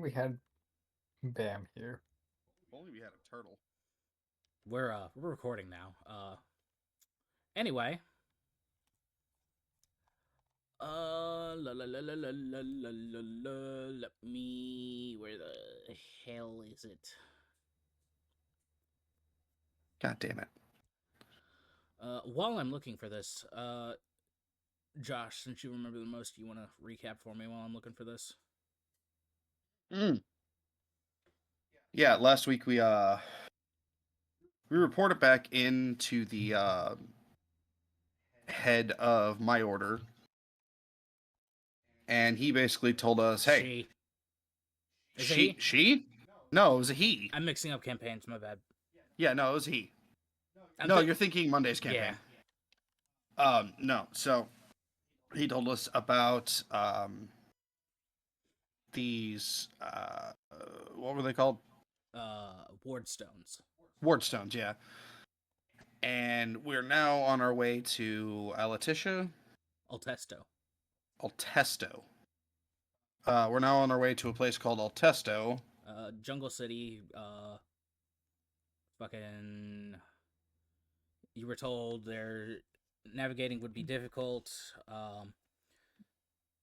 we had Bam here. If only we had a turtle. We're recording now. Anyway. Let me. Where the hell is it? God damn it. While I'm looking for this, Josh, since you remember the most, you want to recap for me while I'm looking for this? Yeah, last week we reported back into the head of my order, and he basically told us, "Hey, she? No, it was a he. I'm mixing up campaigns. My bad. Yeah, no, it was he. No, you're thinking Monday's campaign. Yeah. No. So he told us about these what were they called? Wardstones. Wardstones, yeah. And we're now on our way to Aletitia. Altesto. We're now on our way to a place called Altesto. Jungle City. Fucking. You were told their navigating would be difficult.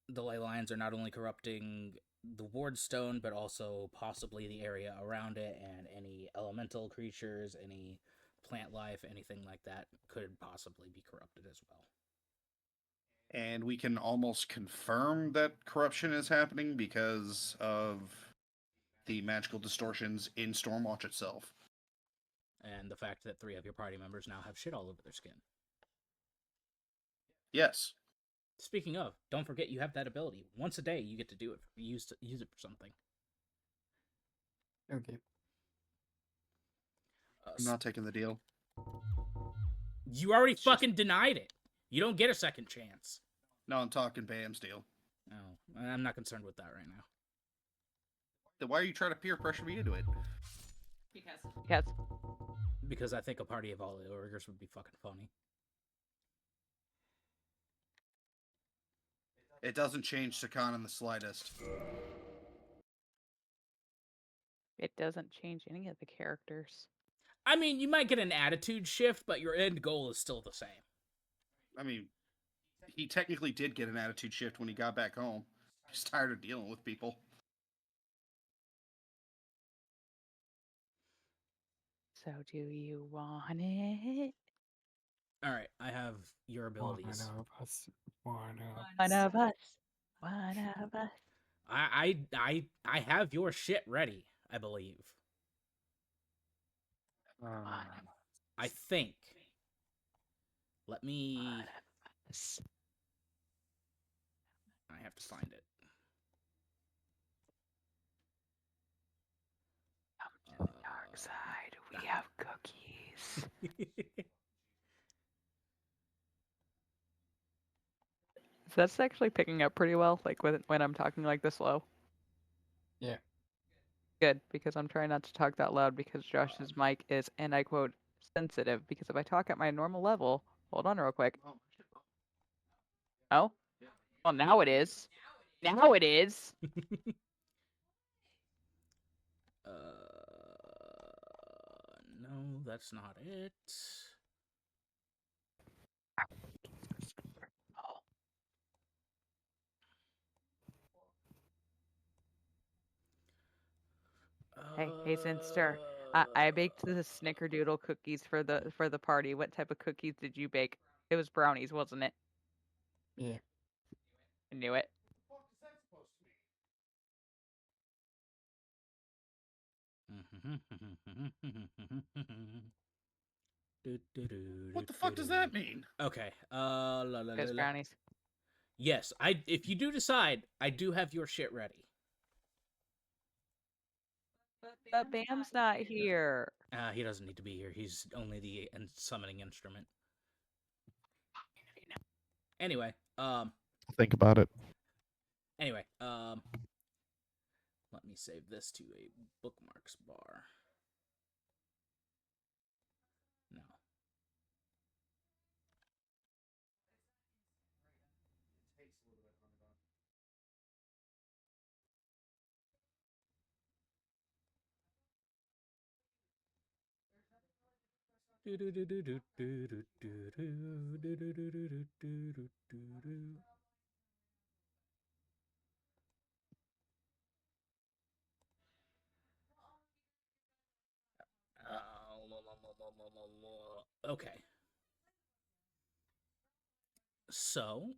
The ley lines are not only corrupting the Wardstone, but also possibly the area around it, and any elemental creatures, any plant life, anything like that could possibly be corrupted as well. And we can almost confirm that corruption is happening because of the magical distortions in Stormwatch itself. And the fact that 3 of your party members now have shit all over their skin. Yes. Speaking of, don't forget you have that ability. Once a day, you get to do it. Use it for something. Okay. I'm not taking the deal. You already fucking denied it. You don't get a second chance. No, I'm talking Bam's deal. No, I'm not concerned with that right now. Then why are you trying to peer pressure me into it? Because I think a party of all the ogres would be fucking funny. It doesn't change Sakan in the slightest. It doesn't change any of the characters. I mean, you might get an attitude shift, but your end goal is still the same. I mean, he technically did get an attitude shift when he got back home. He's tired of dealing with people. So do you want it? Alright, I have your abilities. One of us. I have your shit ready, I believe. I think. Let me... I have to find it. Come to the dark side. We have cookies. So that's actually picking up pretty well, like when I'm talking like this low. Yeah. Good, because I'm trying not to talk that loud because Josh's mic is, and I quote, sensitive. Because if I talk at my normal level, hold on real quick. Oh? Well, now it is. Now it is. No, that's not it. Hey, Zinster. I baked the snickerdoodle cookies for the party. What type of cookies did you bake? It was brownies, wasn't it? Yeah. I knew it. What the fuck does that mean? Okay. It's brownies. Yes, if you do decide, I do have your shit ready. But Bam's not here. He doesn't need to be here. He's only the summoning instrument. Anyway, think about it. Anyway, let me save this to a bookmarks bar. No. Okay. So,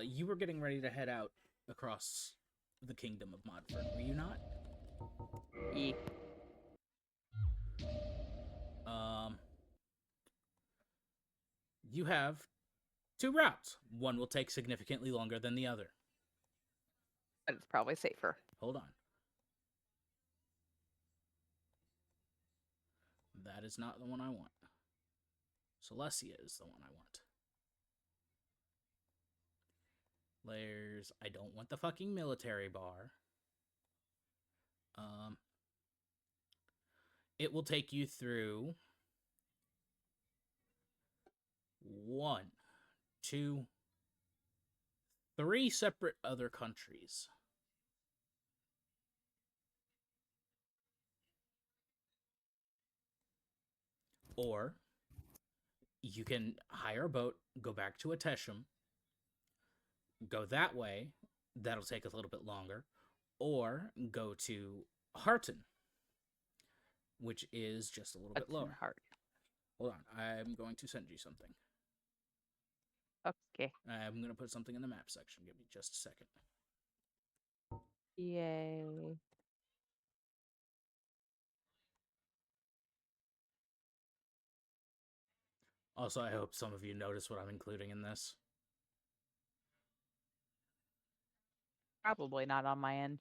you were getting ready to head out across the kingdom of Modford, were you not? E. Um, you have two routes. One will take significantly longer than the other. But it's probably safer. Hold on. That is not the one I want. Celestia is the one I want. Layers. I don't want the fucking military bar. It will take you through 1, 2, 3 separate other countries. Or you can hire a boat, go back to Atesham, go that way. That'll take a little bit longer. Or go to Harton, which is just a little bit lower. Hard. Hold on. I'm going to send you something. Okay. I'm going to put something in the map section. Give me just a second. Yay. Also, I hope some of you notice what I'm including in this. Probably not on my end.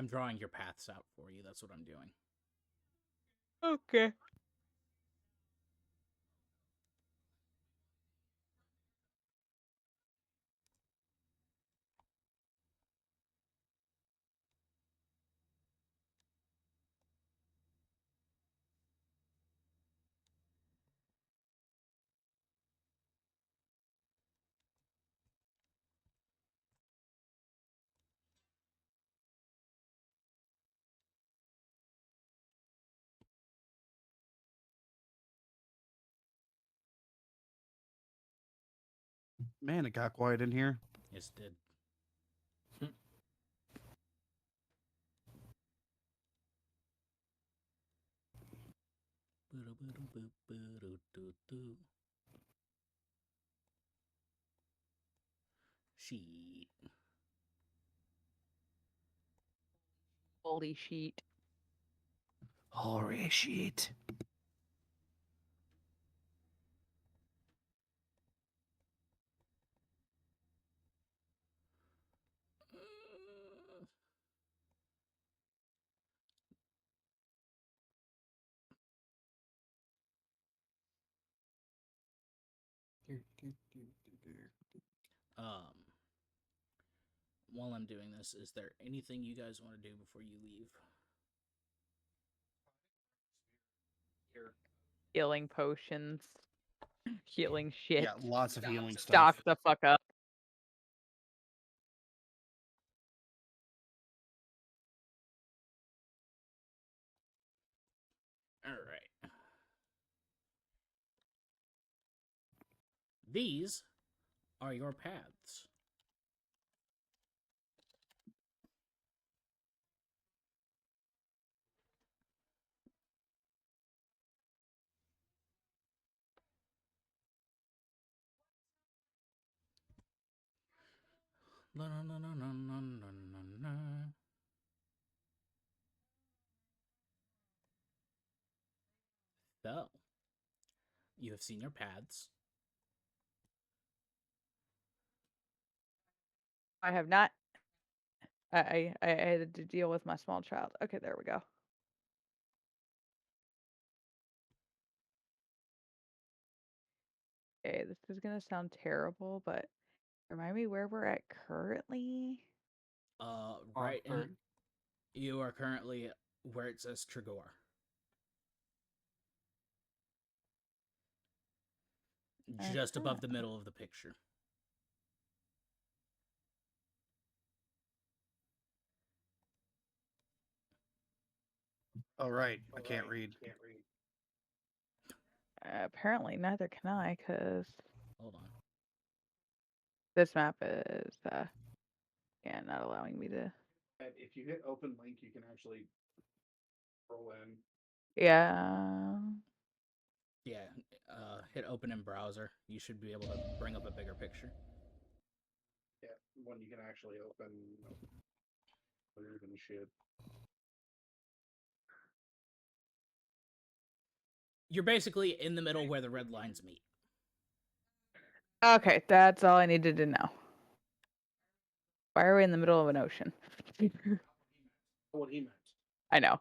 I'm drawing your paths out for you. That's what I'm doing. Okay. Man, it got quiet in here. Yes, it did. Sheet. Holy sheet. Holy shit. Um, while I'm doing this, is there anything you guys want to do before you leave? Healing potions. Healing shit. Yeah, lots of healing Stock stuff. the fuck up. All right. These are your paths. La, na, na, na, na, na, na, na. So, you have seen your paths. I have not. I had to deal with my small child. Okay, there we go. Okay, this is gonna sound terrible, but remind me where we're at currently. Right in Modford. You are currently where it says Trigor. Just above the middle of the picture. Oh, right. I can't read. Apparently, neither can I, because Hold on. this map is not allowing me to. If you hit open link, you can actually roll in. Yeah. Yeah, hit open in browser. You should be able to bring up a bigger picture. Yeah, one you can actually open. Clearer than shit. You're basically in the middle where the red lines meet. Okay, that's all I needed to know. Why are we in the middle of an ocean? What he meant. I know.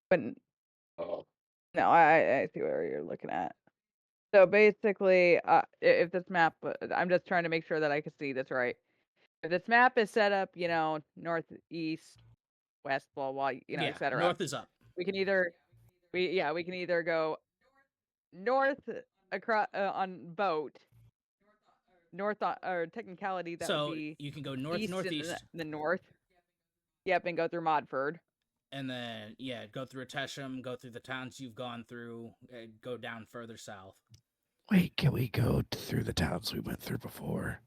But no, I see where you're looking at. So basically, if this map, I'm just trying to make sure that I can see this right. If this map is set up, northeast, west, blah blah, Yeah, etc. north is up. We can either, we can either go north across on boat, north or technicality that would So be you can go north east northeast, in the north. Yep, and go through Modford. and then go through Etesham, go through the towns you've gone through, go down further south. Wait, can we go through the towns we went through before?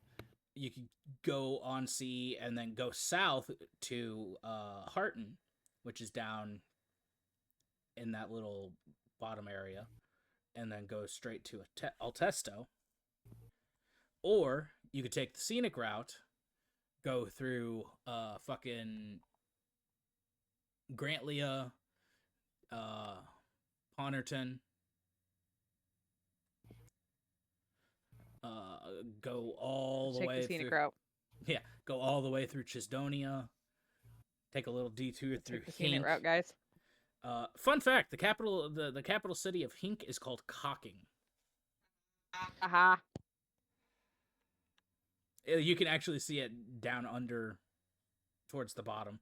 You could go on sea and then go south to Harton, which is down in that little bottom area, and then go straight to Altesto. Or you could take the scenic route, go through fucking Grantlia, Ponorton, go all the Take way the scenic through. route. Yeah, go all the way through Chisdonia. Take a little detour through Take the scenic Hink. route, guys. Fun fact: the capital city of Hink is called Cocking. Aha. You can actually see it down under, towards the bottom.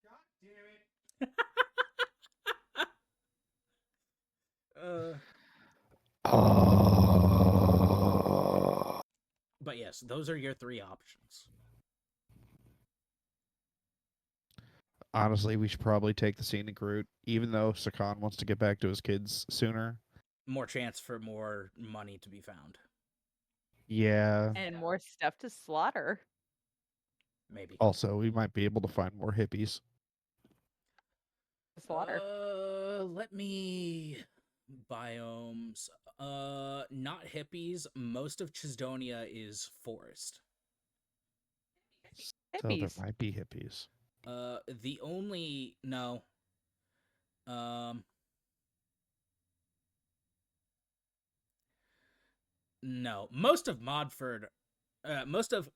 God damn it! But yes, those are your three options. Honestly, we should probably take the scenic route, even though Sakan wants to get back to his kids sooner. More chance for more money to be found. Yeah. And more stuff to slaughter. Maybe. Also, we might be able to find more hippies. To slaughter. Let me biomes. Not hippies. Most of Chisdonia is forest. So there Hippies. might be hippies. The only no. No. Most of Modford, most of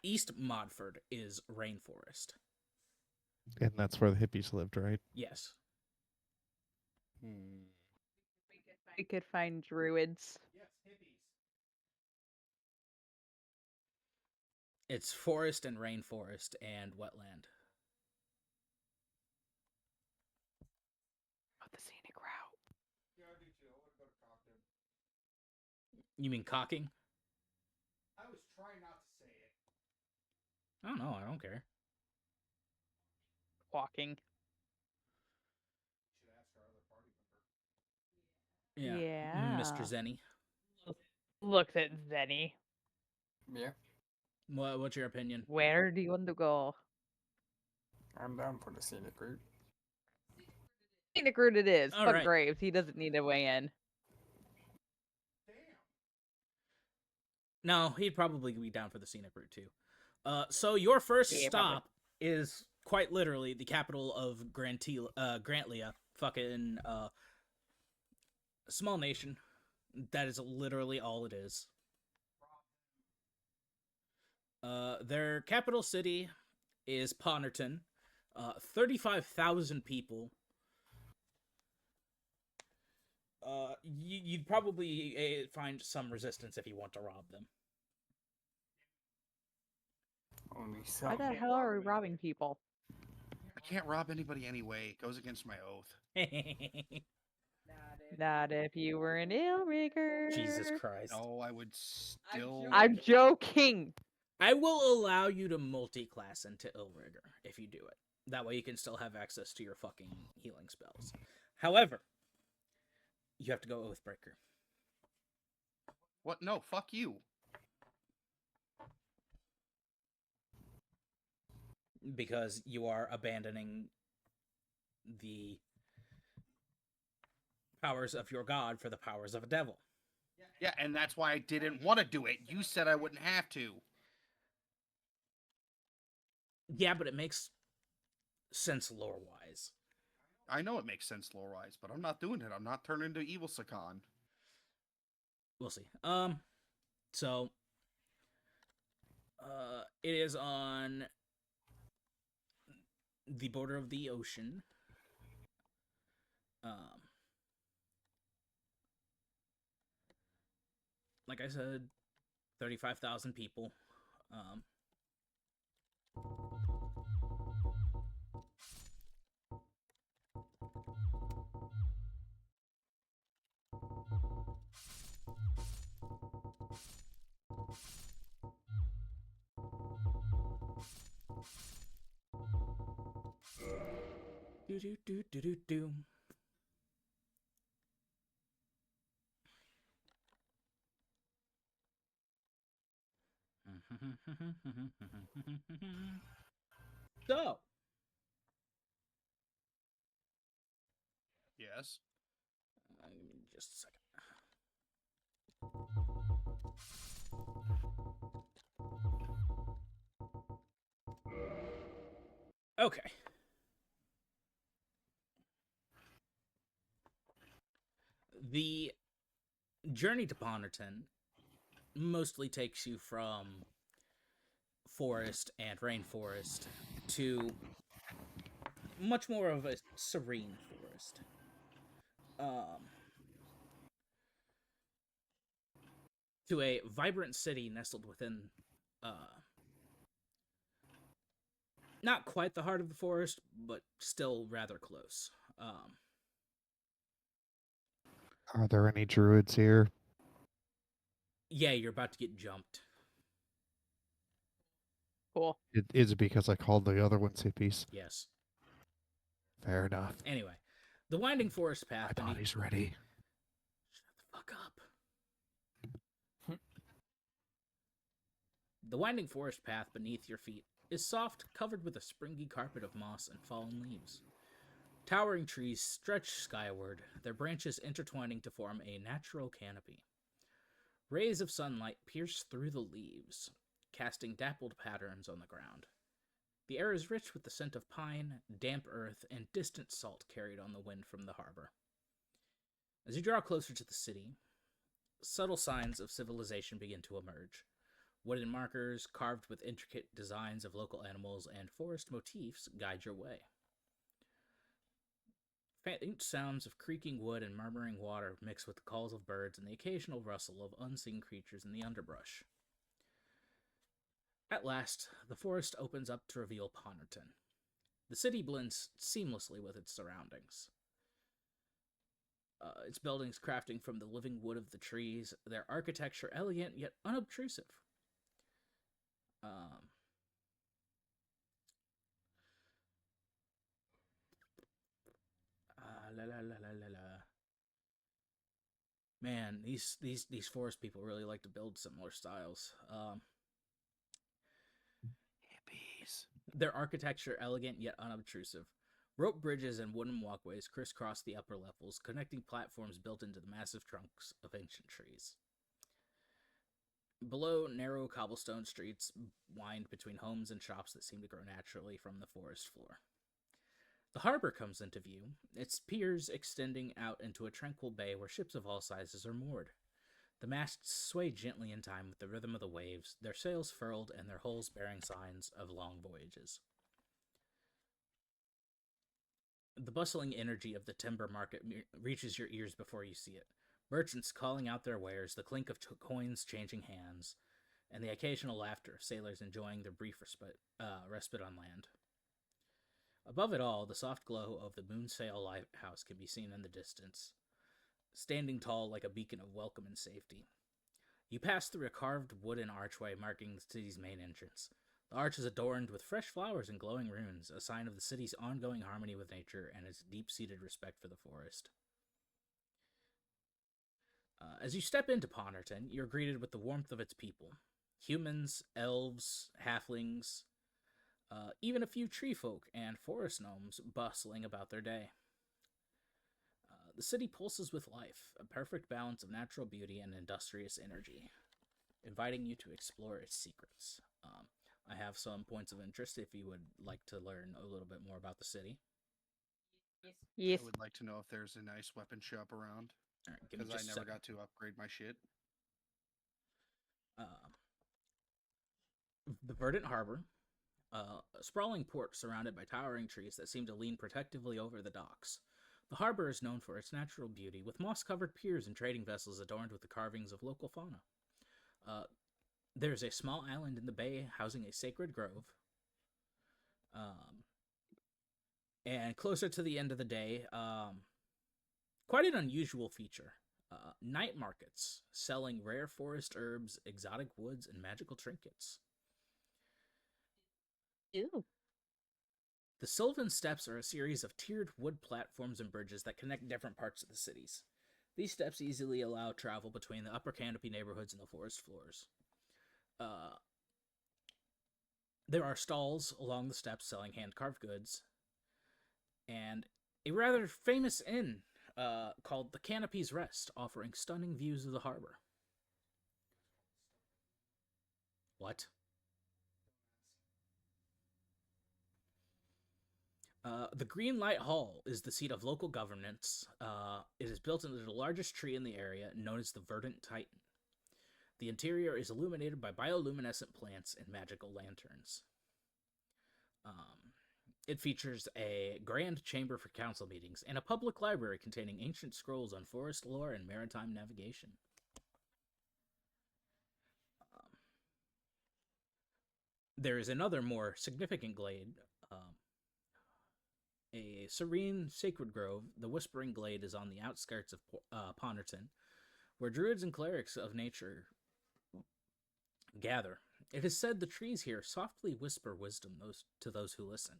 East Modford is rainforest. And that's where the hippies lived, right? Yes. We could find druids. Yes, hippies. It's forest and rainforest and wetland. Oh, the scenic route. Yeah, I do too. I want to go to Cocking. You mean Cocking? I was trying not to say it. I don't know. I don't care. Walking. Should ask our other party member. Yeah. Mr. Zenny. Looks at Zenny. Yeah, What's your opinion? Where do you want to go? I'm down for the scenic route. Scenic route it is. All Fuck right. Graves. He doesn't need to weigh in. No, he'd probably be down for the scenic route too. So your first Yeah, stop is quite literally the capital of Grantlia, fucking small nation. That is literally all it is. Their capital city is Ponorton. 35,000 people. You'd probably find some resistance if you want to rob them. Only Why some. the hell are we robbing people? I can't rob anybody anyway. It goes against my oath. Not if you were an Illrigger. Jesus Christ. No, I would still. I'm joking. I will allow you to multi-class into Illrigger if you do it. That way you can still have access to your fucking healing spells. However, you have to go Oathbreaker. What? No, fuck you. Because you are abandoning the powers of your god for the powers of a devil. Yeah, and that's why I didn't want to do it. You said I wouldn't have to. Yeah, but it makes sense lore-wise. I know it makes sense lore-wise, but I'm not doing it. I'm not turning into evil Sakan. We'll see. So it is on the border of the ocean. Like I said, 35,000 people. Do do do do do do. So, Yes. give me just a second. Okay. The journey to Ponorton mostly takes you from forest and rainforest to much more of a serene forest. To a vibrant city nestled within not quite the heart of the forest, but still rather close. Are there any druids here? Yeah, you're about to get jumped. Cool. Is it because I called the other ones hippies? Yes. Fair enough. Anyway, the winding forest My path body's ready. Shut the fuck up. The winding forest path beneath your feet is soft, covered with a springy carpet of moss and fallen leaves. Towering trees stretch skyward, their branches intertwining to form a natural canopy. Rays of sunlight pierce through the leaves, casting dappled patterns on the ground. The air is rich with the scent of pine, damp earth, and distant salt carried on the wind from the harbor. As you draw closer to the city, subtle signs of civilization begin to emerge. Wooden markers carved with intricate designs of local animals and forest motifs guide your way. Faint sounds of creaking wood and murmuring water mix with the calls of birds and the occasional rustle of unseen creatures in the underbrush. At last, the forest opens up to reveal Ponorton. The city blends seamlessly with its surroundings. Its buildings crafting from the living wood of the trees, their architecture elegant yet unobtrusive. Man, these forest people really like to build similar styles. Hippies. Their architecture elegant yet unobtrusive. Rope bridges and wooden walkways crisscross the upper levels, connecting platforms built into the massive trunks of ancient trees. Below, narrow cobblestone streets wind between homes and shops that seem to grow naturally from the forest floor. The harbor comes into view, its piers extending out into a tranquil bay where ships of all sizes are moored. The masts sway gently in time with the rhythm of the waves, their sails furled and their hulls bearing signs of long voyages. The bustling energy of the timber market reaches your ears before you see it. Merchants calling out their wares, the clink of coins changing hands, and the occasional laughter of sailors enjoying their brief respite on land. Above it all, the soft glow of the Moonsail Lighthouse can be seen in the distance, standing tall like a beacon of welcome and safety. You pass through a carved wooden archway marking the city's main entrance. The arch is adorned with fresh flowers and glowing runes, a sign of the city's ongoing harmony with nature and its deep-seated respect for the forest. As you step into Ponorton, you're greeted with the warmth of its people. Humans, elves, halflings, even a few tree folk and forest gnomes bustling about their day. The city pulses with life, a perfect balance of natural beauty and industrious energy, inviting you to explore its secrets. I have some points of interest if you would like to learn a little bit more about the city. Yes. I would like to know if there's a nice weapon shop around, All right, give me because just I a never second. got to upgrade my shit. The verdant harbor, a sprawling port surrounded by towering trees that seem to lean protectively over the docks. The harbor is known for its natural beauty, with moss-covered piers and trading vessels adorned with the carvings of local fauna. There's a small island in the bay housing a sacred grove. And closer to the end of the day, quite an unusual feature. Night markets selling rare forest herbs, exotic woods, and magical trinkets. Ew. The Sylvan Steps are a series of tiered wood platforms and bridges that connect different parts of the cities. These steps easily allow travel between the upper canopy neighborhoods and the forest floors. There are stalls along the steps selling hand-carved goods, and a rather famous inn called the Canopy's Rest, offering stunning views of the harbor. What? The Green Light Hall is the seat of local governance. It is built into the largest tree in the area, known as the Verdant Titan. The interior is illuminated by bioluminescent plants and magical lanterns. It features a grand chamber for council meetings and a public library containing ancient scrolls on forest lore and maritime navigation. There is another more significant glade, a serene sacred grove. The Whispering Glade is on the outskirts of Ponorton, where druids and clerics of nature gather. It is said the trees here softly whisper wisdom to those who listen.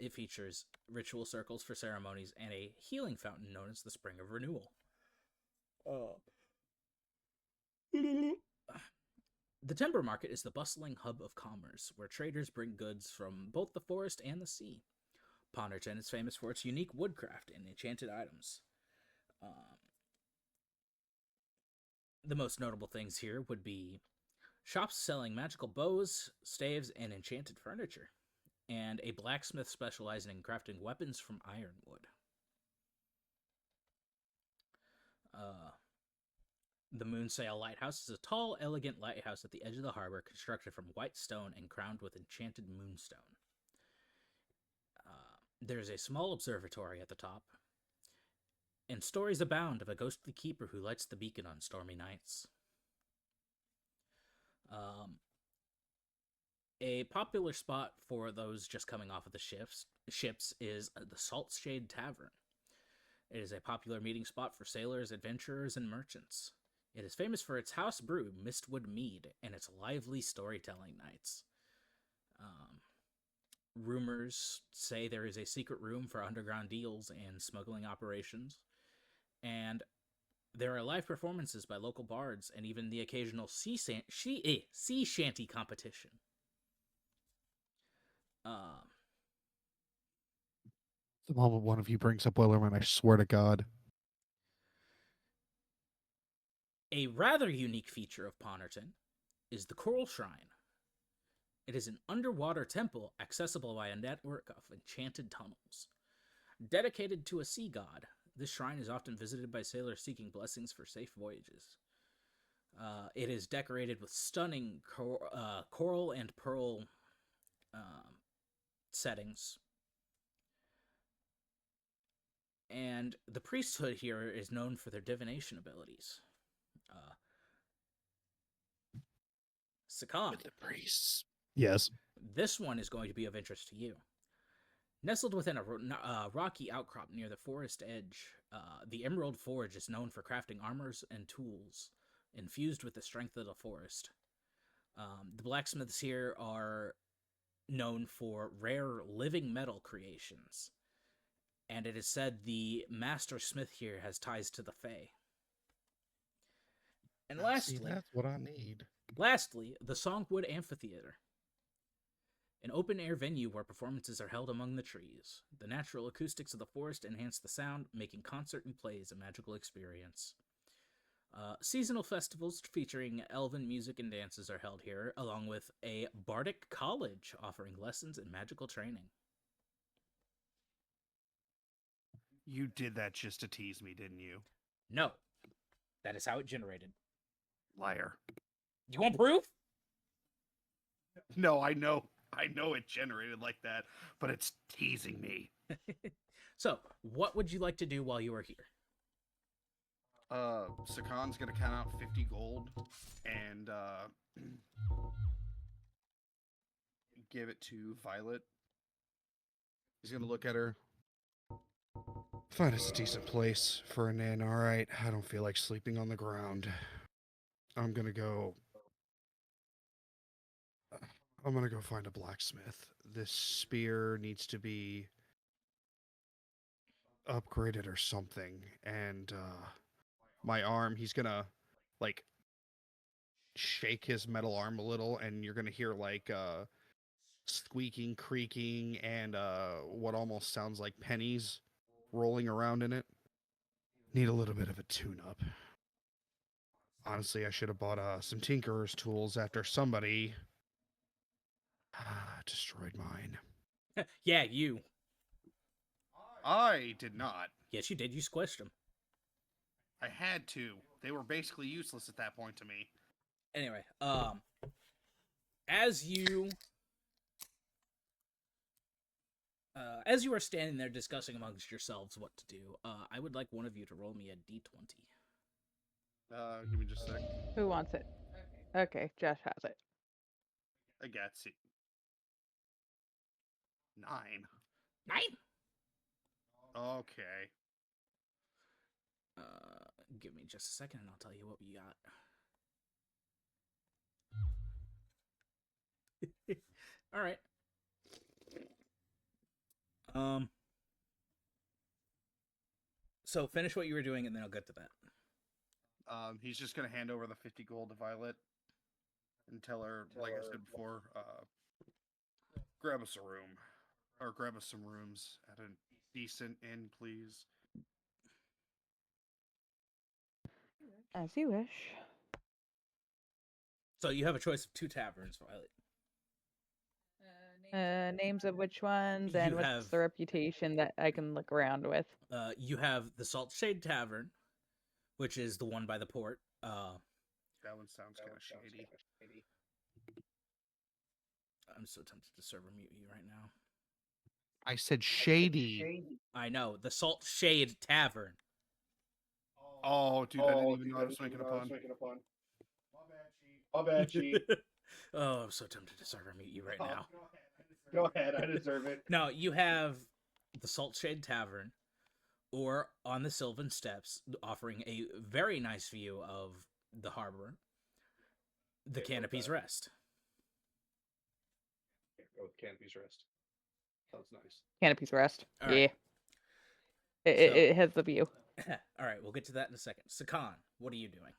It features ritual circles for ceremonies and a healing fountain known as the Spring of Renewal. The Timber Market is the bustling hub of commerce, where traders bring goods from both the forest and the sea. Ponorton is famous for its unique woodcraft and enchanted items. The most notable things here would be shops selling magical bows, staves, and enchanted furniture, and a blacksmith specializing in crafting weapons from ironwood. The Moonsail Lighthouse is a tall, elegant lighthouse at the edge of the harbor, constructed from white stone and crowned with enchanted moonstone. There's a small observatory at the top, and stories abound of a ghostly keeper who lights the beacon on stormy nights. A popular spot for those just coming off of the ships is the Salt Shade Tavern. It is a popular meeting spot for sailors, adventurers, and merchants. It is famous for its house brew, Mistwood Mead, and its lively storytelling nights. Rumors say there is a secret room for underground deals and smuggling operations, and there are live performances by local bards and even the occasional sea shanty competition. The moment one of you brings up Wellerman, I swear to God. A rather unique feature of Ponorton is the Coral Shrine. It is an underwater temple accessible by a network of enchanted tunnels. Dedicated to a sea god, this shrine is often visited by sailors seeking blessings for safe voyages. It is decorated with stunning coral and pearl settings. And the priesthood here is known for their divination abilities. Sakan, With the priests. Yes. this one is going to be of interest to you. Nestled within a rocky outcrop near the forest edge, the Emerald Forge is known for crafting armors and tools infused with the strength of the forest. The blacksmiths here are known for rare living metal creations, and it is said the master smith here has ties to the Fae. And See, that's what I need. lastly, the Songwood Amphitheater, an open-air venue where performances are held among the trees. The natural acoustics of the forest enhance the sound, making concert and plays a magical experience. Seasonal festivals featuring elven music and dances are held here, along with a bardic college offering lessons and magical training. You did that just to tease me, didn't you? No, that is how it generated. Liar. You want proof? No, I know it generated like that, but it's teasing me. So, what would you like to do while you are here? Sakan's gonna count out 50 gold and give it to Violet. He's gonna look at her. Find us a decent place for an inn, alright? I don't feel like sleeping on the ground. I'm gonna go find a blacksmith. This spear needs to be upgraded or something. And my arm, he's gonna like shake his metal arm a little, and you're gonna hear like squeaking, creaking, and what almost sounds like pennies rolling around in it. Need a little bit of a tune-up. Honestly, I should have bought some tinkerer's tools after somebody destroyed mine. Yeah, you. I did not. Yes, you did. You squished them. I had to. They were basically useless at that point to me. Anyway, as you are standing there discussing amongst yourselves what to do, I would like one of you to roll me a d20. Give me just a sec. Who wants it? Okay, Josh has it. I got it. 9. 9? Okay. Give me just a second and I'll tell you what we got. All right. So finish what you were doing and then I'll get to that. He's just gonna hand over the 50 gold to Violet and tell her, like I said before, grab us a room. Or grab us some rooms at a decent inn, please. As you wish. So you have a choice of 2 taverns, Violet. Names of which ones and You what's have- the reputation that I can look around with? You have the Salt Shade Tavern, which is the one by the port. That one sounds kind of shady. I'm so tempted to server mute you right now. I said shady. I know, the Salt Shade Tavern. Oh, dude, I didn't even know I was making a pun. My bad, cheat. Oh, I'm so tempted to server mute you right now. Go ahead, I deserve it. No, you have the Salt Shade Tavern, or on the Sylvan Steps, offering a very nice view of the harbor, the Canopy's Rest. Go with Canopy's Rest. Sounds nice. Canopy's Rest. All Yeah. right. It has the view. All right, we'll get to that in a second. Sakan, what are you doing?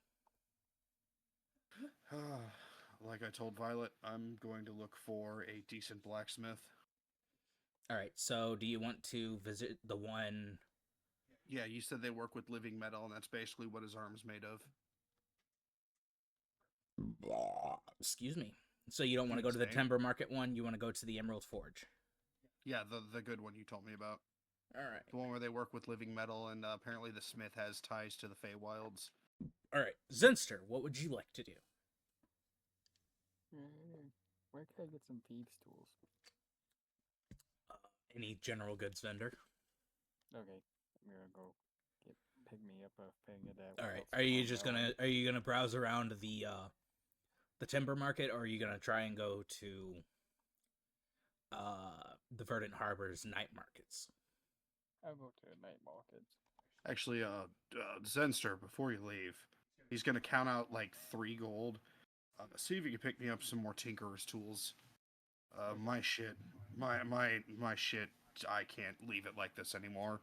Like I told Violet, I'm going to look for a decent blacksmith. All right, so do you want to visit the one? Yeah, you said they work with living metal, and that's basically what his arm's made of. Excuse me. So you don't want to go to the Timber Market one? You want to go to the Emerald Forge? Yeah, the good one you told me about. All right. The one where they work with living metal, and apparently the smith has ties to the Feywilds. All right, Zenster, what would you like to do? Where could I get some thieves' tools? Any general goods vendor? Okay, I'm gonna go pick me up a thing of that. All right. Are you just gonna browse around the the timber market, or are you gonna try and go to the Verdant Harbor's night markets? I'll go to the night markets. Actually, Zenster, before you leave, he's gonna count out like 3 gold. See if you can pick me up some more tinkerer's tools. My shit, my shit. I can't leave it like this anymore.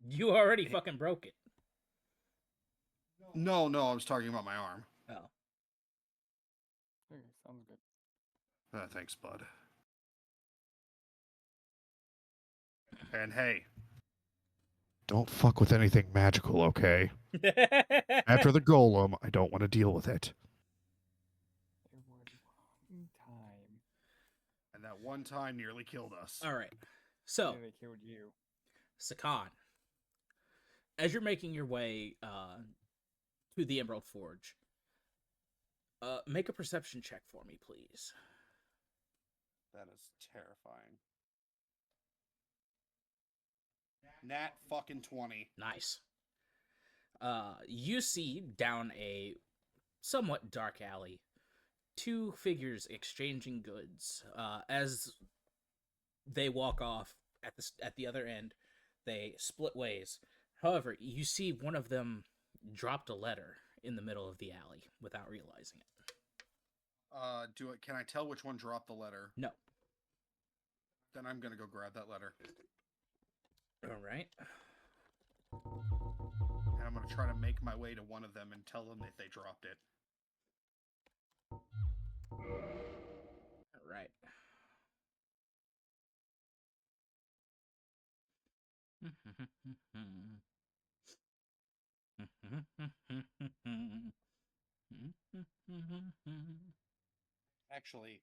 You already fucking broke it. No, I was talking about my arm. Oh. Okay, sounds good. Thanks, bud. And hey, don't fuck with anything magical, okay? After the golem, I don't want to deal with it. There was one time. And that one time nearly killed us. All right. So, They killed you. Sakan, as you're making your way to the Emerald Forge, make a perception check for me, please. That is terrifying. Nat fucking 20. Nice. You see down a somewhat dark alley 2 figures exchanging goods. As they walk off at the other end, they split ways. However, you see one of them dropped a letter in the middle of the alley without realizing it. Can I tell which one dropped the letter? No. Then I'm gonna go grab that letter. All right. And I'm gonna try to make my way to one of them and tell them that they dropped it. All right. Actually,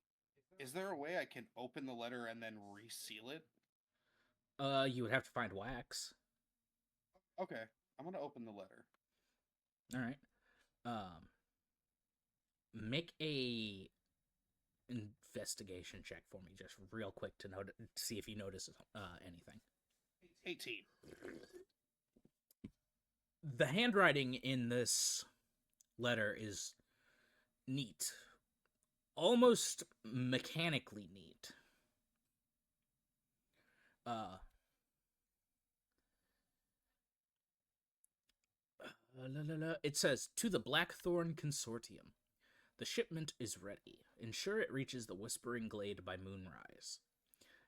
is there a way I can open the letter and then reseal it? You would have to find wax. Okay, I'm gonna open the letter. All right. Make a investigation check for me, just real quick, to see if you notice anything. 18. The handwriting in this letter is neat, almost mechanically neat. It says, "To the Blackthorn Consortium. The shipment is ready. Ensure it reaches the Whispering Glade by moonrise.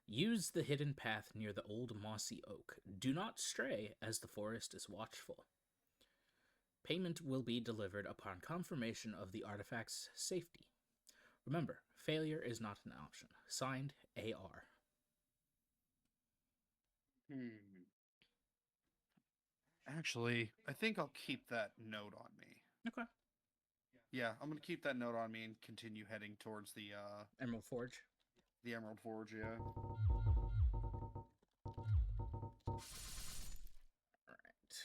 Use the hidden path near the old mossy oak. Do not stray, as the forest is watchful. Payment will be delivered upon confirmation of the artifact's safety. Remember, failure is not an option. Signed, AR." Actually, I think I'll keep that note on me. Okay. Yeah, I'm gonna keep that note on me and continue heading towards the Emerald Forge. Emerald Forge, yeah. Alright.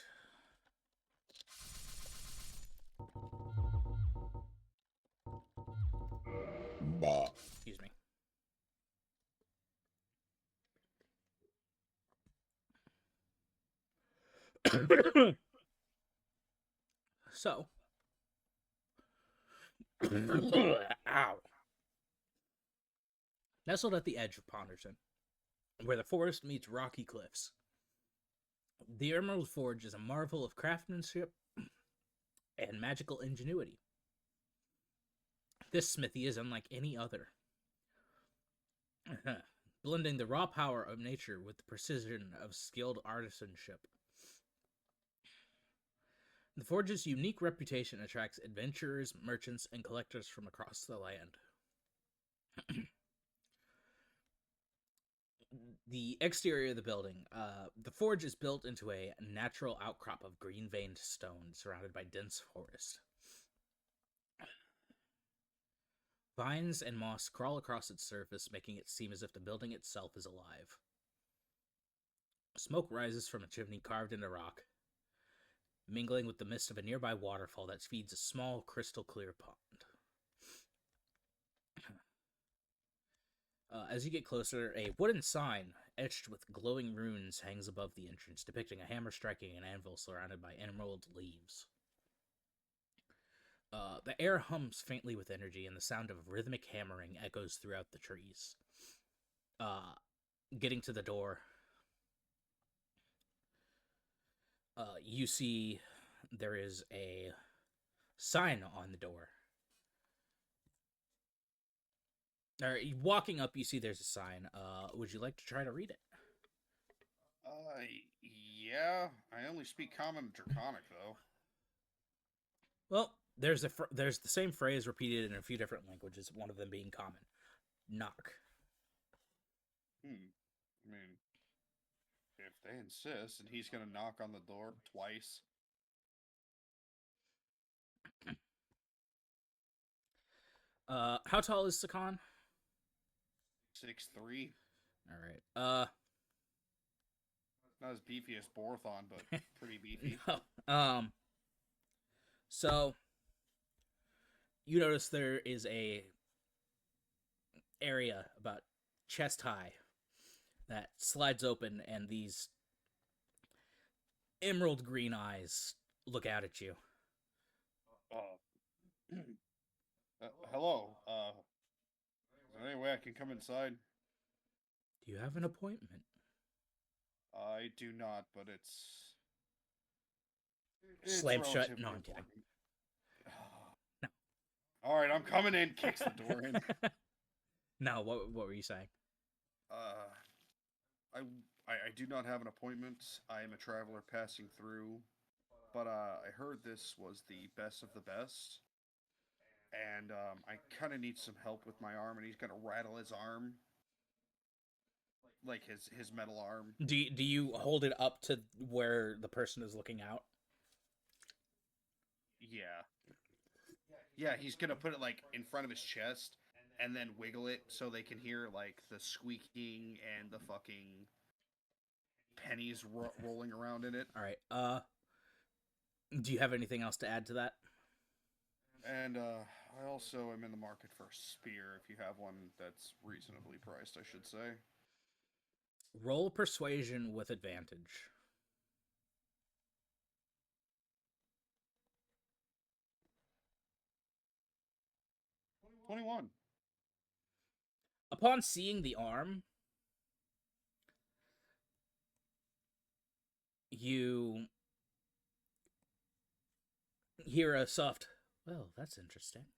Excuse me. So. Ow. Nestled at the edge of Ponorton, where the forest meets rocky cliffs, the Emerald Forge is a marvel of craftsmanship and magical ingenuity. This smithy is unlike any other, blending the raw power of nature with the precision of skilled artisanship. The Forge's unique reputation attracts adventurers, merchants, and collectors from across the land. The exterior of the building. The Forge is built into a natural outcrop of green-veined stone surrounded by dense forest. Vines and moss crawl across its surface, making it seem as if the building itself is alive. Smoke rises from a chimney carved into rock, mingling with the mist of a nearby waterfall that feeds a small, crystal-clear pond. As you get closer, a wooden sign etched with glowing runes hangs above the entrance, depicting a hammer striking an anvil surrounded by emerald leaves. The air hums faintly with energy, and the sound of rhythmic hammering echoes throughout the trees. Getting to the door, you see there is a sign on the door. Or walking up, you see there's a sign. Would you like to try to read it? Yeah. I only speak Common and Draconic, though. Well, there's the same phrase repeated in a few different languages, one of them being common. Knock. I mean, if they insist, and he's gonna knock on the door twice. How tall is Sakan? 6'3". All right. Not as beefy as Borthon, but pretty beefy. No. So you notice there is a area about chest high that slides open, and these emerald green eyes look out at you. Hello. Is there any way I can come inside? Do you have an appointment? I do not, but it's Slam shut. relatively No, I'm kidding. important. No. All right, I'm coming in. Kicks the door in. No, what were you saying? I do not have an appointment. I am a traveler passing through, but I heard this was the best of the best, and I kind of need some help with my arm, and he's gonna rattle his arm, like his metal arm. Do you hold it up to where the person is looking out? Yeah, he's gonna put it like in front of his chest, and then wiggle it so they can hear like the squeaking and the fucking pennies rolling around in it. All right. Do you have anything else to add to that? And I also am in the market for a spear, if you have one that's reasonably priced, I should say. Roll persuasion with advantage. 21. Upon seeing the arm, you hear a soft, "Well, that's interesting,"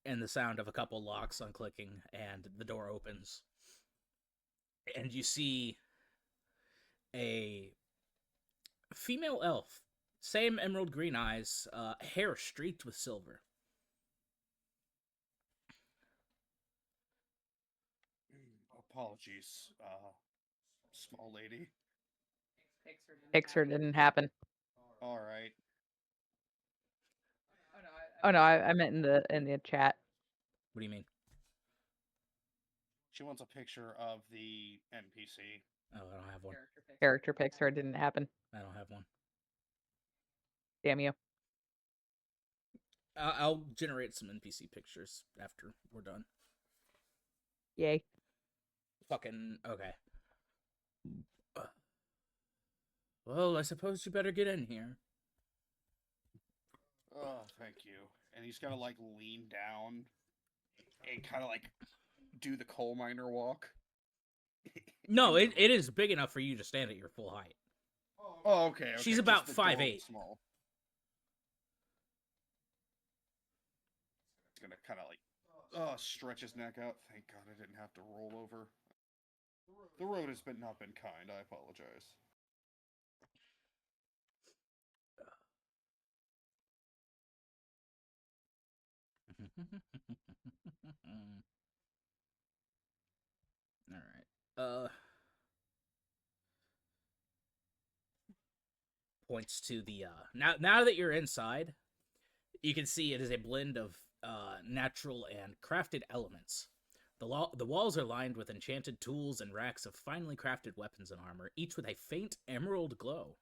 and the sound of a couple locks unclicking, and the door opens. And you see a female elf, same emerald green eyes, hair streaked with silver. Apologies, small lady. Pixar didn't happen. All right. Oh no, I meant in the chat. What do you mean? She wants a picture of the NPC. Oh, I don't have one. Character Pixar didn't happen. I don't have one. Damn you. I'll generate some NPC pictures after we're done. Yay. Fucking okay. Well, I suppose you better get in here. Oh, thank you. And he's gonna like lean down and kind of like do the coal miner walk. No, it is big enough for you to stand at your full height. Oh, okay. She's just about the door 5'8". Small. It's gonna kind of like stretch his neck out. Thank God I didn't have to roll over. The road has not been kind. I apologize. All right. Points to the now that you're inside, you can see it is a blend of natural and crafted elements. The walls are lined with enchanted tools and racks of finely crafted weapons and armor, each with a faint emerald glow.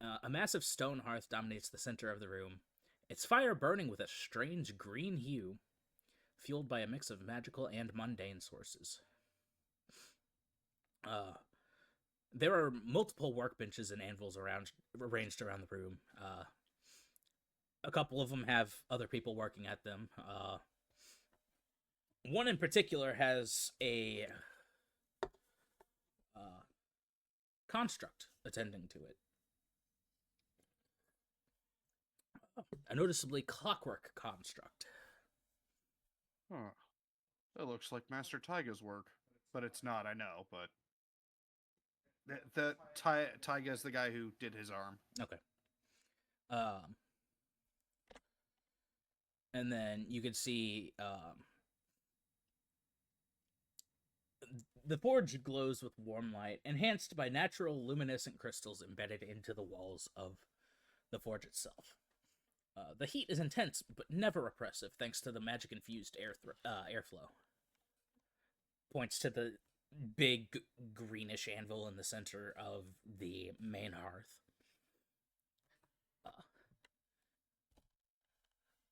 A massive stone hearth dominates the center of the room, its fire burning with a strange green hue, fueled by a mix of magical and mundane sources. There are multiple workbenches and anvils arranged around the room. a couple of them have other people working at them. One in particular has a construct attending to it. A noticeably clockwork construct. Huh. That looks like Master Taiga's work. But it's not, I know, but... Taiga's the guy who did his arm. Okay. And then you can see the forge glows with warm light, enhanced by natural luminescent crystals embedded into the walls of the forge itself. The heat is intense, but never oppressive, thanks to the magic-infused airflow. Points to the big greenish anvil in the center of the main hearth.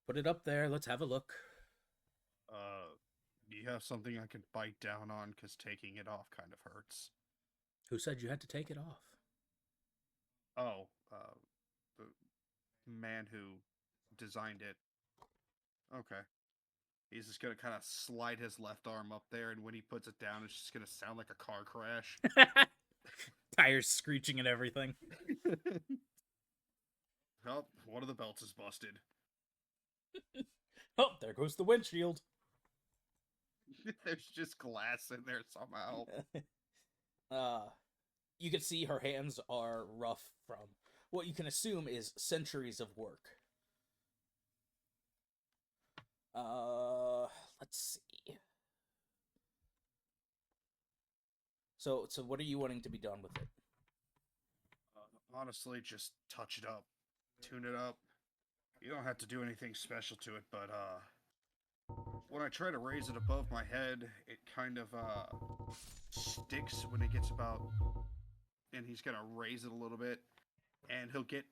Put it up there. Let's have a look. Do you have something I can bite down on? Because taking it off kind of hurts. Who said you had to take it off? Oh, the man who designed it. Okay. He's just gonna kind of slide his left arm up there, and when he puts it down, it's just gonna sound like a car crash. Tires screeching and everything. Oh, one of the belts is busted. Oh, there goes the windshield. There's just glass in there somehow. You can see her hands are rough from what you can assume is centuries of work. Let's see. So what are you wanting to be done with it? Honestly, just touch it up. Tune it up. You don't have to do anything special to it, but, when I try to raise it above my head, it kind of, sticks when it gets about... And he's gonna raise it a little bit, and he'll get,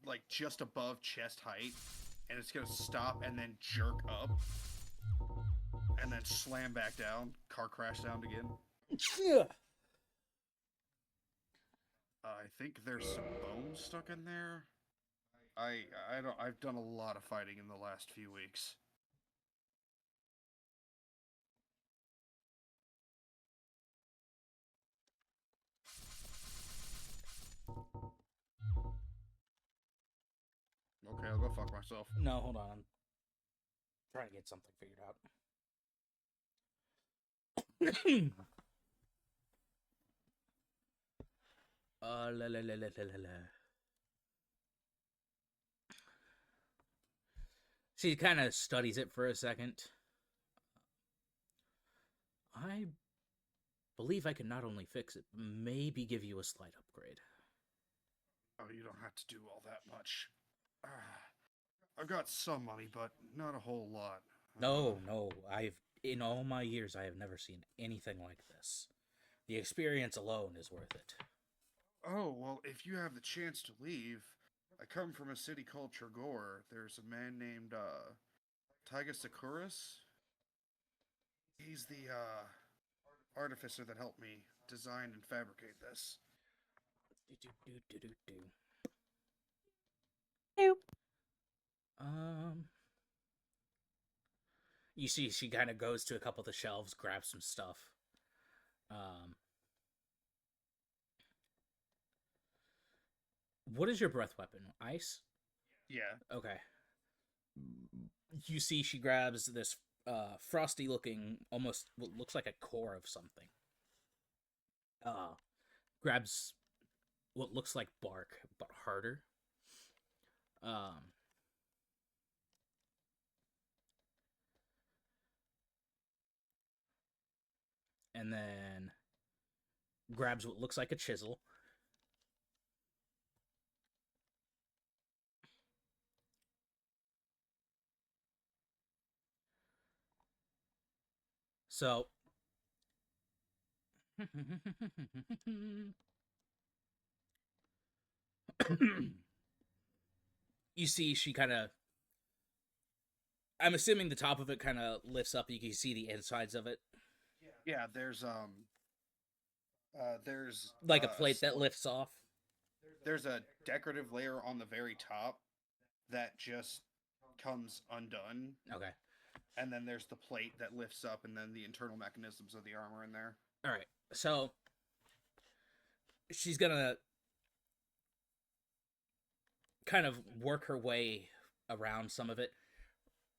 like, just above chest height, and it's gonna stop and then jerk up, and then slam back down, car crash down again. I think there's some bones stuck in there. I've done a lot of fighting in the last few weeks. Okay, I'll go fuck myself. No, hold on. I'm trying to get something figured out. La la la la la la. She kind of studies it for a second. I believe I can not only fix it, but maybe give you a slight upgrade. Oh, you don't have to do all that much. I've got some money, but not a whole lot. No, in all my years, I have never seen anything like this. The experience alone is worth it. Oh, well, if you have the chance to leave, I come from a city called Tragor. There's a man named, Taiga Sakuras. He's the, artificer that helped me design and fabricate this. You see, she kind of goes to a couple of the shelves, grabs some stuff. What is your breath weapon? Ice? Yeah. Okay. You see, she grabs this frosty-looking, almost what looks like a core of something. Grabs what looks like bark, but harder. And then grabs what looks like a chisel. So you see she kind of, I'm assuming the top of it kind of lifts up. You can see the insides of it. Yeah, there's like a plate that lifts off. There's a decorative layer on the very top that just comes undone. Okay. And then there's the plate that lifts up, and then the internal mechanisms of the armor in there. All right. So she's gonna kind of work her way around some of it,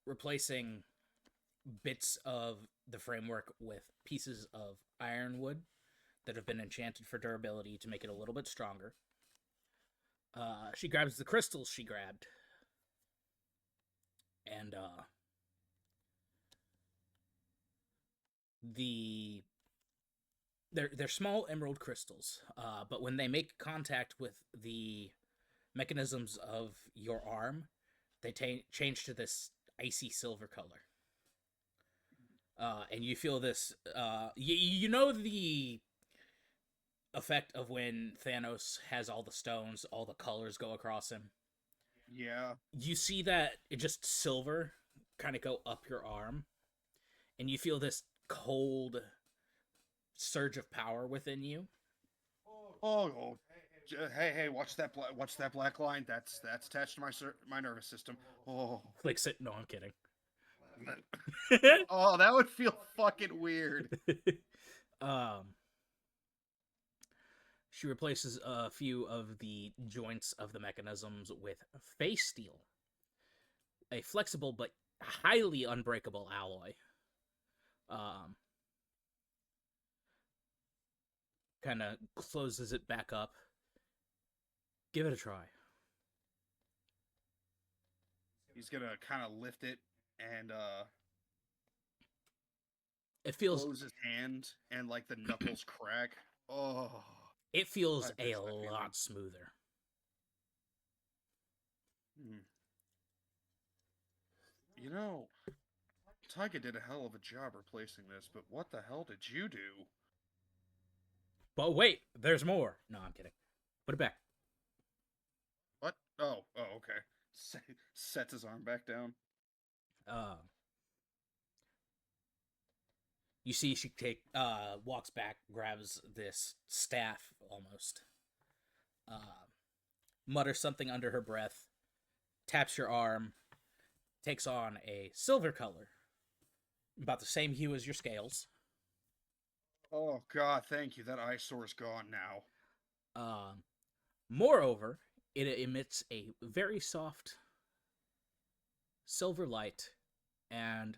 replacing bits of the framework with pieces of ironwood that have been enchanted for durability to make it a little bit stronger. She grabs the crystals she grabbed, and they're small emerald crystals, but when they make contact with the mechanisms of your arm, they change to this icy silver color. And you feel this, you know the effect of when Thanos has all the stones, all the colors go across him? Yeah. You see that it just silver kind of go up your arm, and you feel this cold surge of power within you. Oh, hey, watch that black line. That's attached to my nervous system. Oh. Like, no, I'm kidding. Oh, that would feel fucking weird. She replaces a few of the joints of the mechanisms with face steel, a flexible but highly unbreakable alloy. Kind of closes it back up. Give it a try. He's gonna kind of lift it and It feels close his hand and like the knuckles crack. Oh. It feels I miss a that feeling. lot smoother. You know, Tyga did a hell of a job replacing this, but what the hell did you do? But wait, there's more. No, I'm kidding. Put it back. What? Oh, okay. Sets his arm back down. You see she walks back, grabs this staff almost. Mutters something under her breath, taps your arm, takes on a silver color, about the same hue as your scales. Oh god, thank you. That eyesore's gone now. Moreover, it emits a very soft silver light, and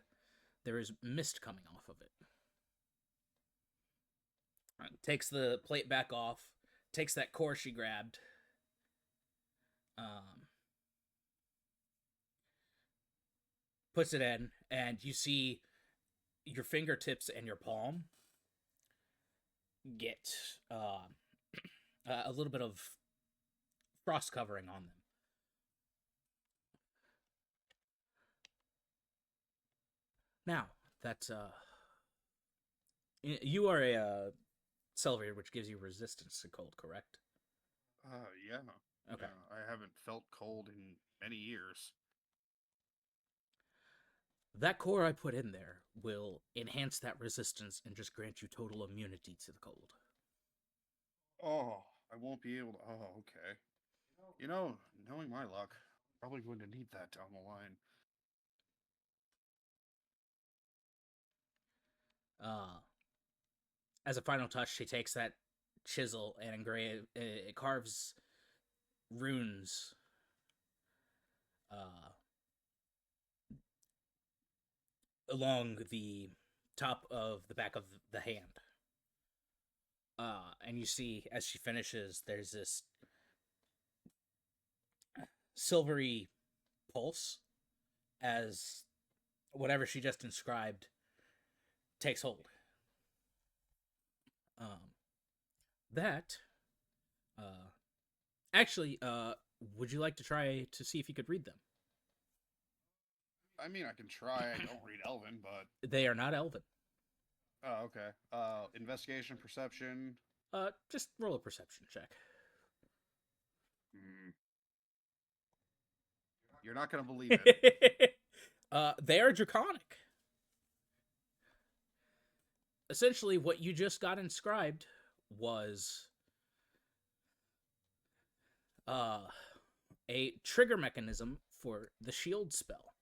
there is mist coming off of it. Takes the plate back off, takes that core she grabbed, puts it in, and you see your fingertips and your palm get a little bit of frost covering on them. Now, that's you are a Celebrator, which gives you resistance to cold, correct? Yeah. Okay. Yeah, I haven't felt cold in many years. That core I put in there will enhance that resistance and just grant you total immunity to the cold. Oh, I won't be able to... Oh, okay. You know, knowing my luck, probably going to need that down the line. As a final touch, she takes that chisel and it carves runes along the top of the back of the hand. And you see, as she finishes, there's this silvery pulse as whatever she just inscribed takes hold. Actually, would you like to try to see if you could read them? I mean, I can try. I don't read Elven, but... They are not Elven. Oh, okay. Investigation, perception... Just roll a perception check. You're not going to believe it. They are draconic. Essentially, what you just got inscribed was a trigger mechanism for the shield spell.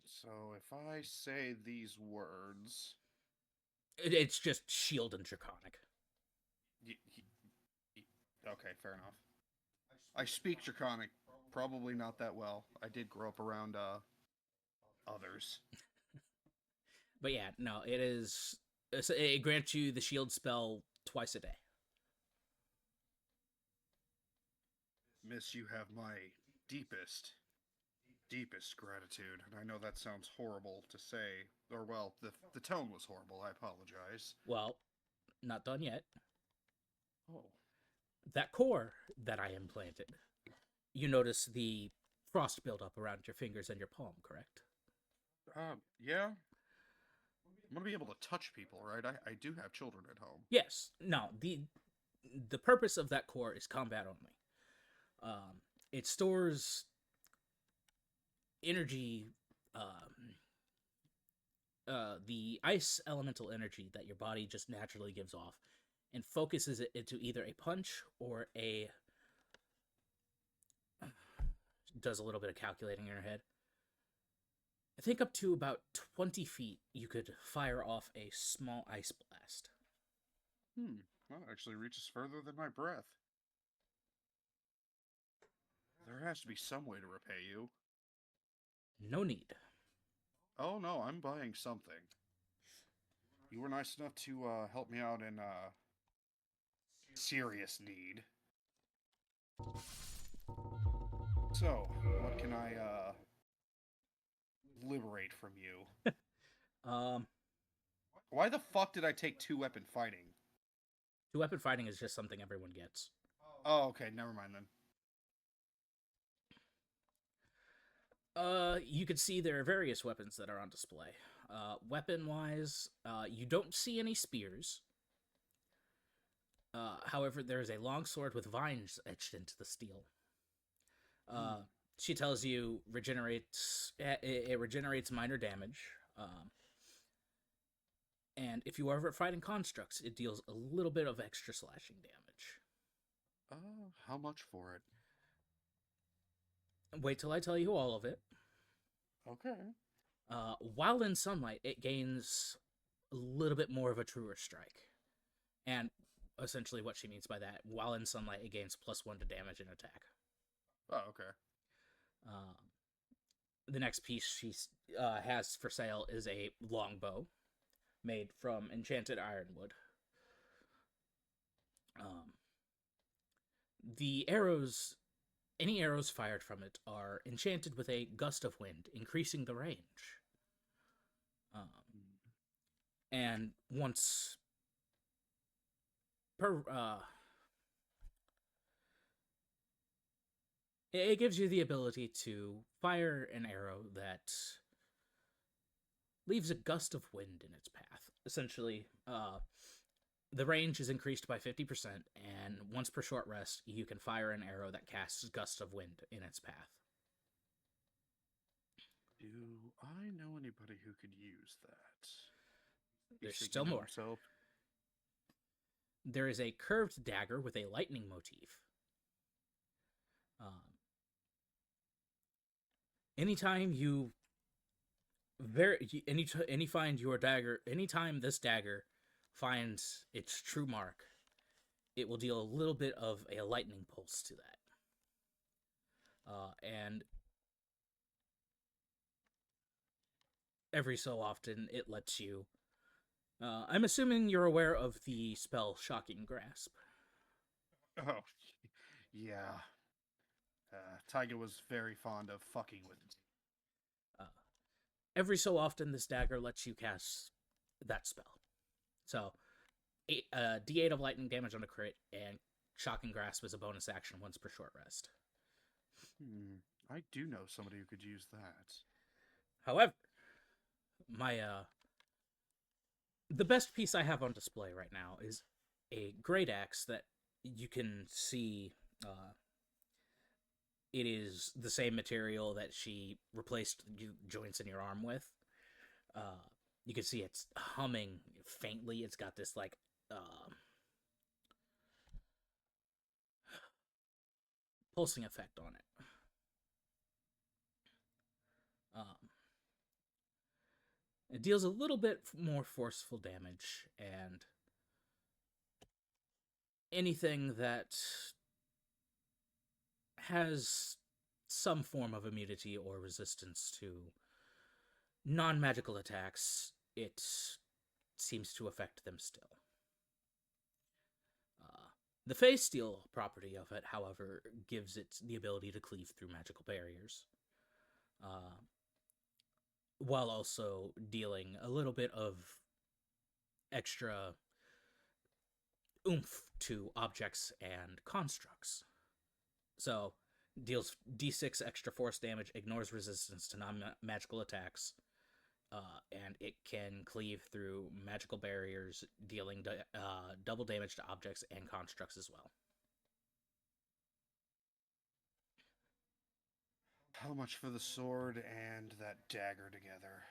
So if I say these words, It's just shield and draconic. Okay, fair enough. I speak Draconic, probably not that well. I did grow up around others. But yeah, no, it grants you the shield spell twice a day. Miss, you have my deepest gratitude. And I know that sounds horrible to say, or well, the tone was horrible. I apologize. Well, not done yet. Oh. That core that I implanted, you notice the frost buildup around your fingers and your palm, correct? Yeah. I'm gonna be able to touch people, right? I do have children at home. Yes. No, the purpose of that core is combat only. It stores energy, the ice elemental energy that your body just naturally gives off, and focuses it into either a punch or a... Does a little bit of calculating in your head. I think up to about 20 feet, you could fire off a small ice blast. That actually reaches further than my breath. There has to be some way to repay you. No need. Oh no, I'm buying something. You were nice enough to help me out in serious need. So, what can I liberate from you? Why the fuck did I take 2-weapon fighting? 2-weapon fighting is just something everyone gets. Oh, okay, never mind then. You can see there are various weapons that are on display. Weapon-wise, you don't see any spears. However, there is a long sword with vines etched into the steel. She tells you it regenerates minor damage. And if you are ever fighting constructs, it deals a little bit of extra slashing damage. How much for it? Wait till I tell you all of it. Okay. While in sunlight, it gains a little bit more of a truer strike. And essentially what she means by that, while in sunlight, it gains +1 to damage and attack. Oh, okay. The next piece she has for sale is a longbow made from enchanted ironwood. The arrows, any arrows fired from it, are enchanted with a gust of wind, increasing the range. And once per it gives you the ability to fire an arrow that leaves a gust of wind in its path. Essentially, the range is increased by 50%, and once per short rest, you can fire an arrow that casts gusts of wind in its path. Do I know anybody who could use that? There's still more. There is a curved dagger with a lightning motif. Anytime this dagger finds its true mark, it will deal a little bit of a lightning pulse to that. And every so often, it lets you... I'm assuming you're aware of the spell Shocking Grasp. Oh, yeah. Tyga was very fond of fucking with it. Every so often, this dagger lets you cast that spell. So, D8 of lightning damage on a crit, and Shocking Grasp is a bonus action once per short rest. I do know somebody who could use that. However, the best piece I have on display right now is a great axe that you can see. It is the same material that she replaced joints in your arm with. You can see it's humming faintly. It's got this, like, pulsing effect on it. It deals a little bit more forceful damage, and anything that has some form of immunity or resistance to non-magical attacks, it seems to affect them still. The phase steel property of it, however, gives it the ability to cleave through magical barriers, while also dealing a little bit of extra oomph to objects and constructs. So, deals d6 extra force damage, ignores resistance to non-magical attacks, and it can cleave through magical barriers, dealing double damage to objects and constructs as well. How much for the sword and that dagger together?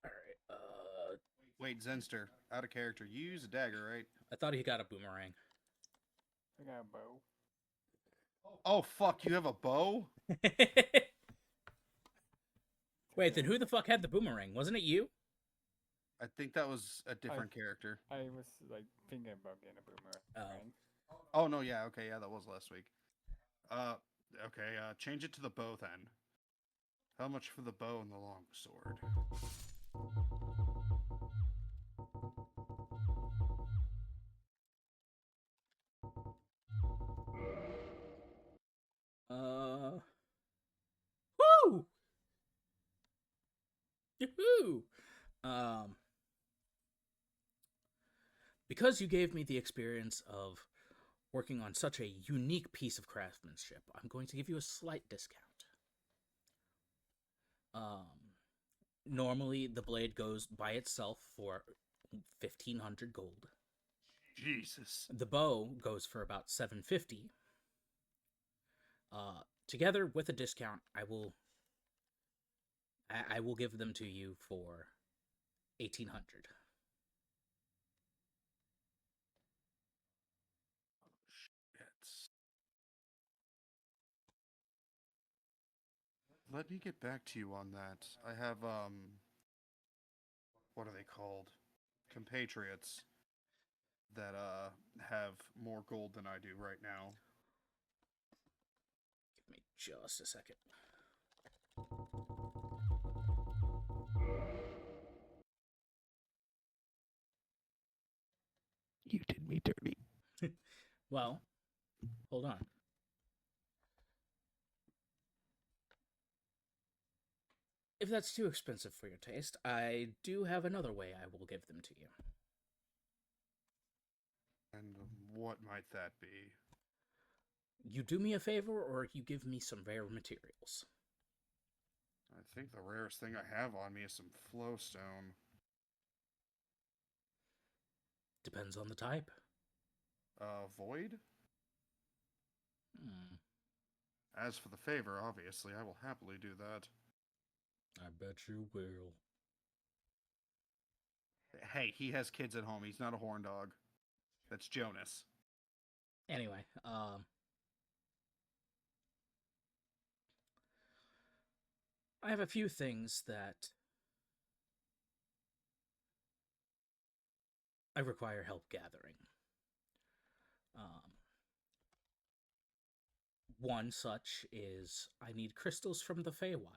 Alright, Wait, Zenster, out of character. You use a dagger, right? I thought he got a boomerang. I got a bow. Oh, fuck, you have a bow? Wait, then who the fuck had the boomerang? Wasn't it you? I think that was a different character. I was like thinking about getting a boomerang. Oh, no, yeah, okay, yeah, that was last week. Okay, change it to the bow then. How much for the bow and the long sword? Woo! Yoo-hoo! Because you gave me the experience of working on such a unique piece of craftsmanship, I'm going to give you a slight discount. Normally the blade goes by itself for 1,500 gold. Jesus. The bow goes for about 750. Together with a discount, I will give them to you for 1,800. Let me get back to you on that. I have, what are they called? Compatriots that, have more gold than I do right now. Give me just a second. You did me dirty. Well, hold on. If that's too expensive for your taste, I do have another way I will give them to you. And what might that be? You do me a favor, or you give me some rare materials. I think the rarest thing I have on me is some flowstone. Depends on the type. Void? As for the favor, obviously, I will happily do that. I bet you will. Hey, he has kids at home. He's not a horn dog. That's Jonas. Anyway, I have a few things that I require help gathering. One such is I need crystals from the Feywild.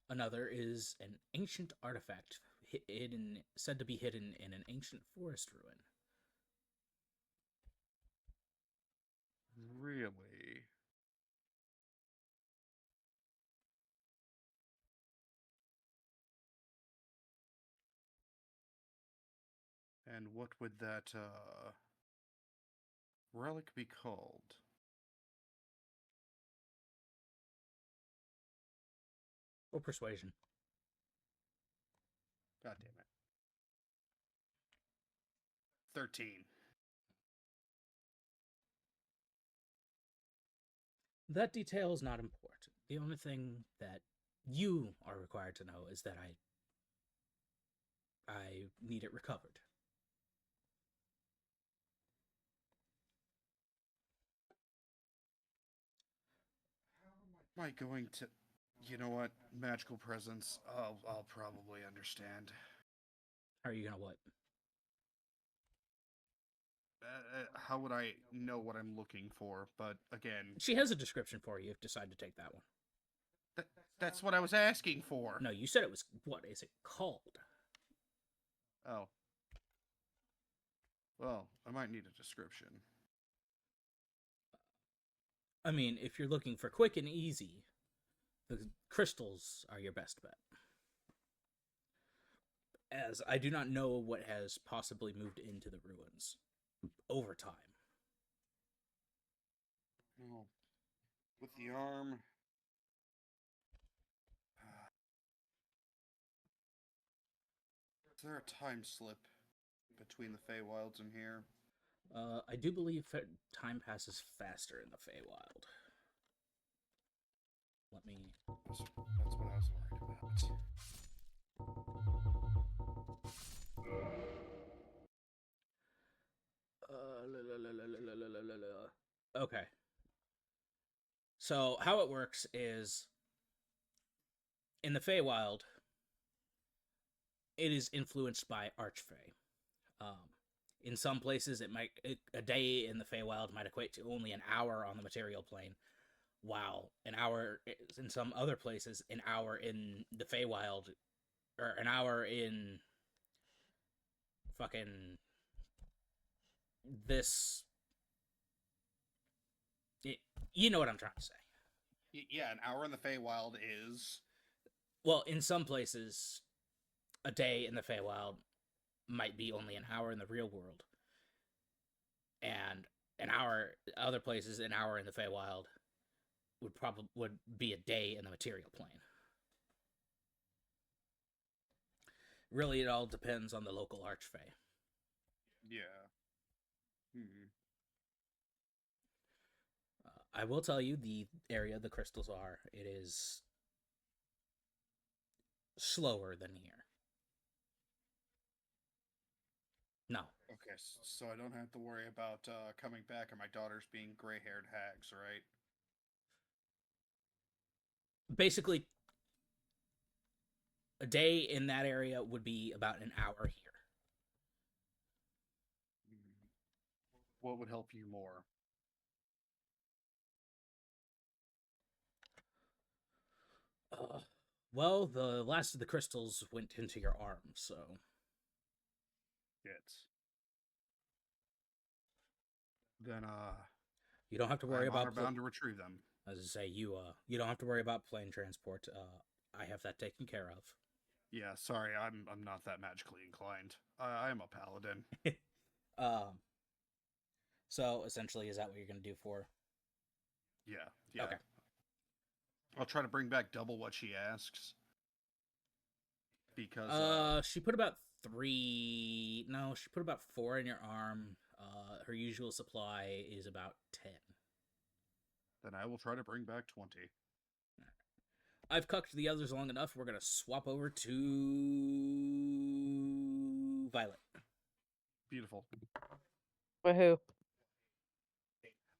Another is an ancient artifact said to be hidden in an ancient forest ruin. Really? And what would that, relic be called? Or persuasion. God damn it. 13. That detail is not important. The only thing that you are required to know is that I need it recovered. Am I going to? You know what? Magical presence. I'll probably understand. How are you gonna what? How would I know what I'm looking for? But again, She has a description for you if you decide to take that one. that's what I was asking for. No, you said it was, what is it called? Oh. Well, I might need a description. I mean, if you're looking for quick and easy, the crystals are your best bet. As I do not know what has possibly moved into the ruins over time. Well, with the arm. Is there a time slip between the Feywilds and here? I do believe time passes faster in the Feywild. Let me... That's what I was worried about. Okay. So, how it works is, in the Feywild, it is influenced by Archfey. In some places, a day in the Feywild might equate to only an hour on the material plane, while an hour in some other places, an hour in the Feywild, or an hour in fucking this. You know what I'm trying to say. Yeah, an hour in the Feywild is... Well, in some places, a day in the Feywild might be only an hour in the real world. And an hour, other places, an hour in the Feywild would be a day in the material plane. Really, it all depends on the local Archfey. Yeah. I will tell you, the area the crystals are, it is slower than here. No. Okay, so I don't have to worry about coming back and my daughters being gray-haired hags, right? Basically, a day in that area would be about an hour here. What would help you more? Well, the last of the crystals went into your arm, so... It's... Then, you don't have to worry about... bound to retrieve them. As I say, you don't have to worry about plane transport. I have that taken care of. Yeah, sorry, I'm not that magically inclined. I am a paladin. So, essentially, is that what you're going to do for? Yeah. Okay. I'll try to bring back double what she asks. Because, she put about 3... No, she put about 4 in your arm. Her usual supply is about 10. Then I will try to bring back 20. I've cucked the others long enough. We're going to swap over to Violet. Beautiful. Woohoo.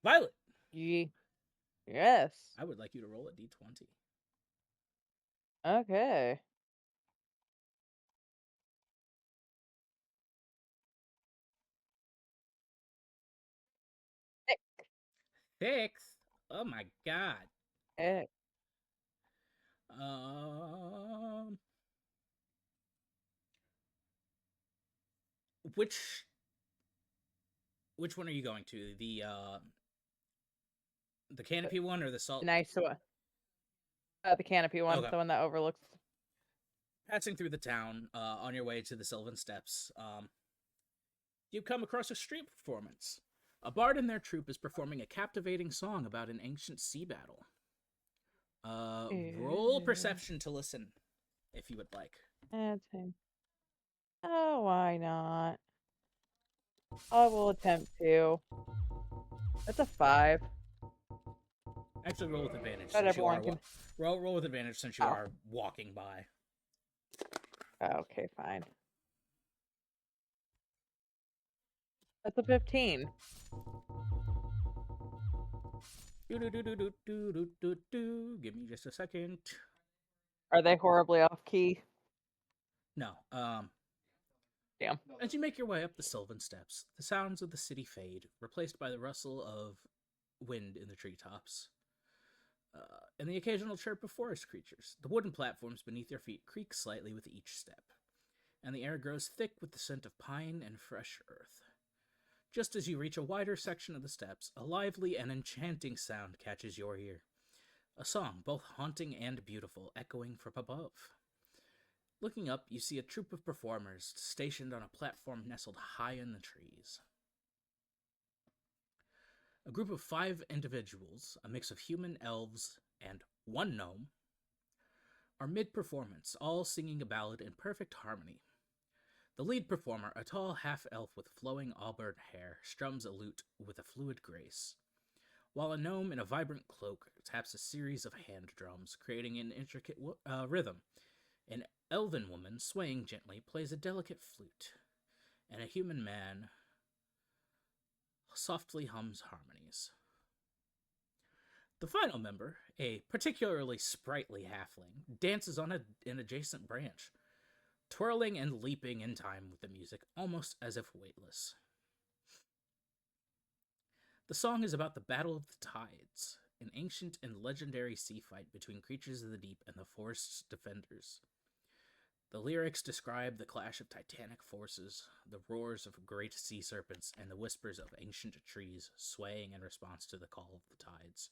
Violet! Yes. I would like you to roll a d20. Okay. Six? Oh my god. Heck. Which one are you going to? The canopy one or the salt? Nice one. The canopy one, Okay. the one that overlooks. Passing through the town, on your way to the Sylvan Steps, you come across a street performance. A bard and their troupe is performing a captivating song about an ancient sea battle. Roll perception to listen, if you would like. Oh, why not? I will attempt to. That's a 5. Actually, roll with advantage. Not Since you are everyone can. roll with advantage since you are walking by. Okay, fine. That's a 15. Give me just a second. Are they horribly off key? No. Damn. As you make your way up the sylvan steps, the sounds of the city fade, replaced by the rustle of wind in the treetops, and the occasional chirp of forest creatures. The wooden platforms beneath your feet creak slightly with each step, and the air grows thick with the scent of pine and fresh earth. Just as you reach a wider section of the steps, a lively and enchanting sound catches your ear. A song, both haunting and beautiful, echoing from above. Looking up, you see a troop of performers stationed on a platform nestled high in the trees. A group of 5 individuals, a mix of human, elves, and 1 gnome, are mid-performance, all singing a ballad in perfect harmony. The lead performer, a tall half-elf with flowing auburn hair, strums a lute with a fluid grace, while a gnome in a vibrant cloak taps a series of hand drums, creating an intricate rhythm. An elven woman, swaying gently, plays a delicate flute, and a human man softly hums harmonies. The final member, a particularly sprightly halfling, dances on an adjacent branch, twirling and leaping in time with the music, almost as if weightless. The song is about the Battle of the Tides, an ancient and legendary sea fight between creatures of the deep and the forest's defenders. The lyrics describe the clash of titanic forces, the roars of great sea serpents, and the whispers of ancient trees swaying in response to the call of the tides.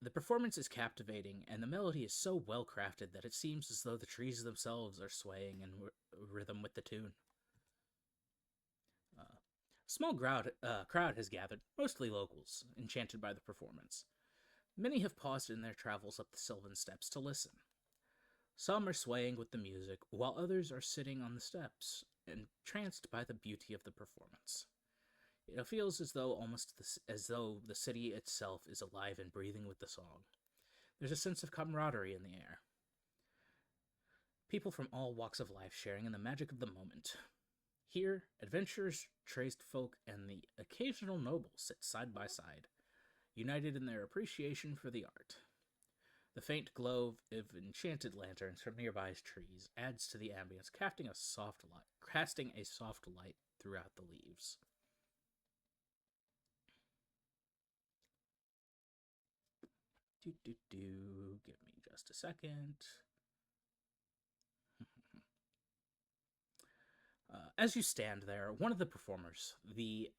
The performance is captivating, and the melody is so well crafted that it seems as though the trees themselves are swaying in rhythm with the tune. A small crowd has gathered, mostly locals, enchanted by the performance. Many have paused in their travels up the sylvan steps to listen. Some are swaying with the music, while others are sitting on the steps, entranced by the beauty of the performance. It feels as though the city itself is alive and breathing with the song. There's a sense of camaraderie in the air. People from all walks of life sharing in the magic of the moment. Here, adventurers, tradesfolk, folk, and the occasional noble sit side by side, united in their appreciation for the art. The faint glow of enchanted lanterns from nearby trees adds to the ambience, casting a soft light throughout the leaves. Give me just a second. As you stand there, one of the performers, the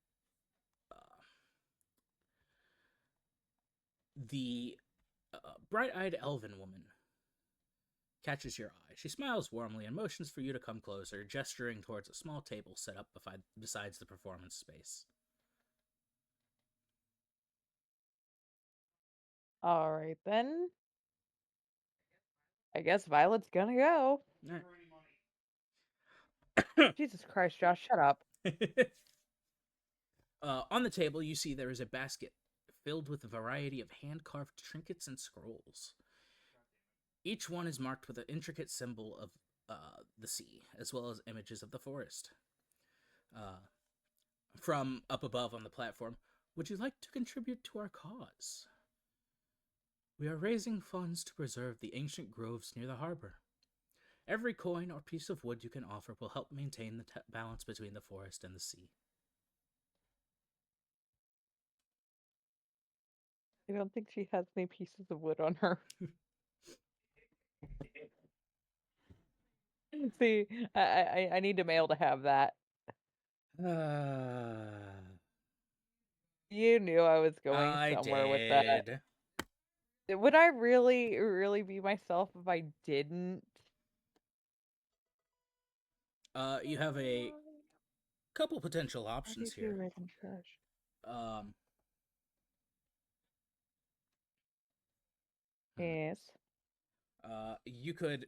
bright-eyed elven woman, catches your eye. She smiles warmly and motions for you to come closer, gesturing towards a small table set up besides the performance space. All right, then. I guess Violet's gonna go. All right. Jesus Christ, Josh, shut up. On the table, you see there is a basket filled with a variety of hand-carved trinkets and scrolls. Each one is marked with an intricate symbol of the sea, as well as images of the forest. From up above on the platform, would you like to contribute to our cause? We are raising funds to preserve the ancient groves near the harbor. Every coin or piece of wood you can offer will help maintain the balance between the forest and the sea. I don't think she has any pieces of wood on her. See, I need a male to have that. You knew I was going somewhere with that. Would I really be myself if I didn't? You have a couple potential options here. Yes. You could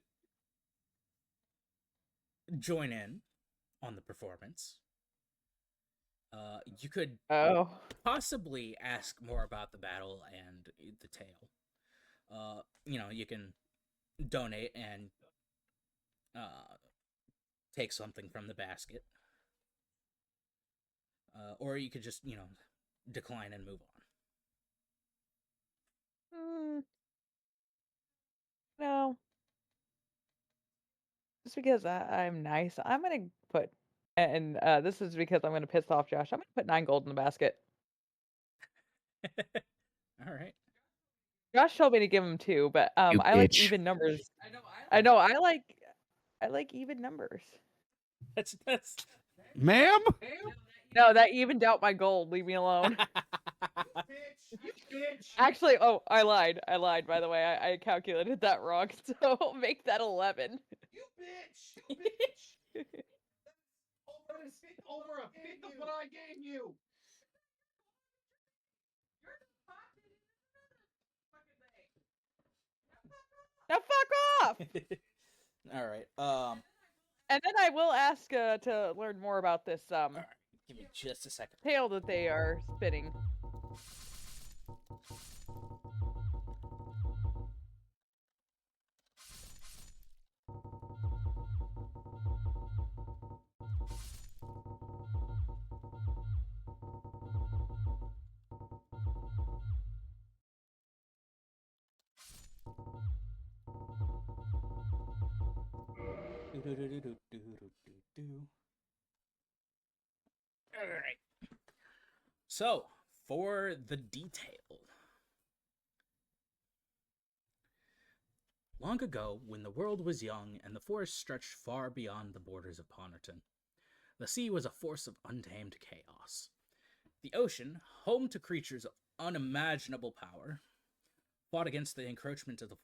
join in on the performance. You could possibly ask more about the battle and the tale. You can donate and take something from the basket. Or you could just, decline and move on. No, just because I'm nice, I'm gonna put, and this is because I'm gonna piss off Josh. I'm gonna put 9 gold in the basket. All right. Josh told me to give him 2, but You I like bitch. even numbers. I know I like even numbers. That's Ma'am? No, that evened out my gold. Leave me alone. Actually, oh, I lied. By the way, I calculated that wrong. So make that 11. You bitch! You bitch! over a fifth of what I gave you. Now fuck off. all right. And then I will ask to learn more about this All right. Give me just a second. tale that they are spinning. All right. So, for the detail. Long ago, when the world was young and the forest stretched far beyond the borders of Ponorton, the sea was a force of untamed chaos. The ocean, home to creatures of unimaginable power, fought against the encroachment of the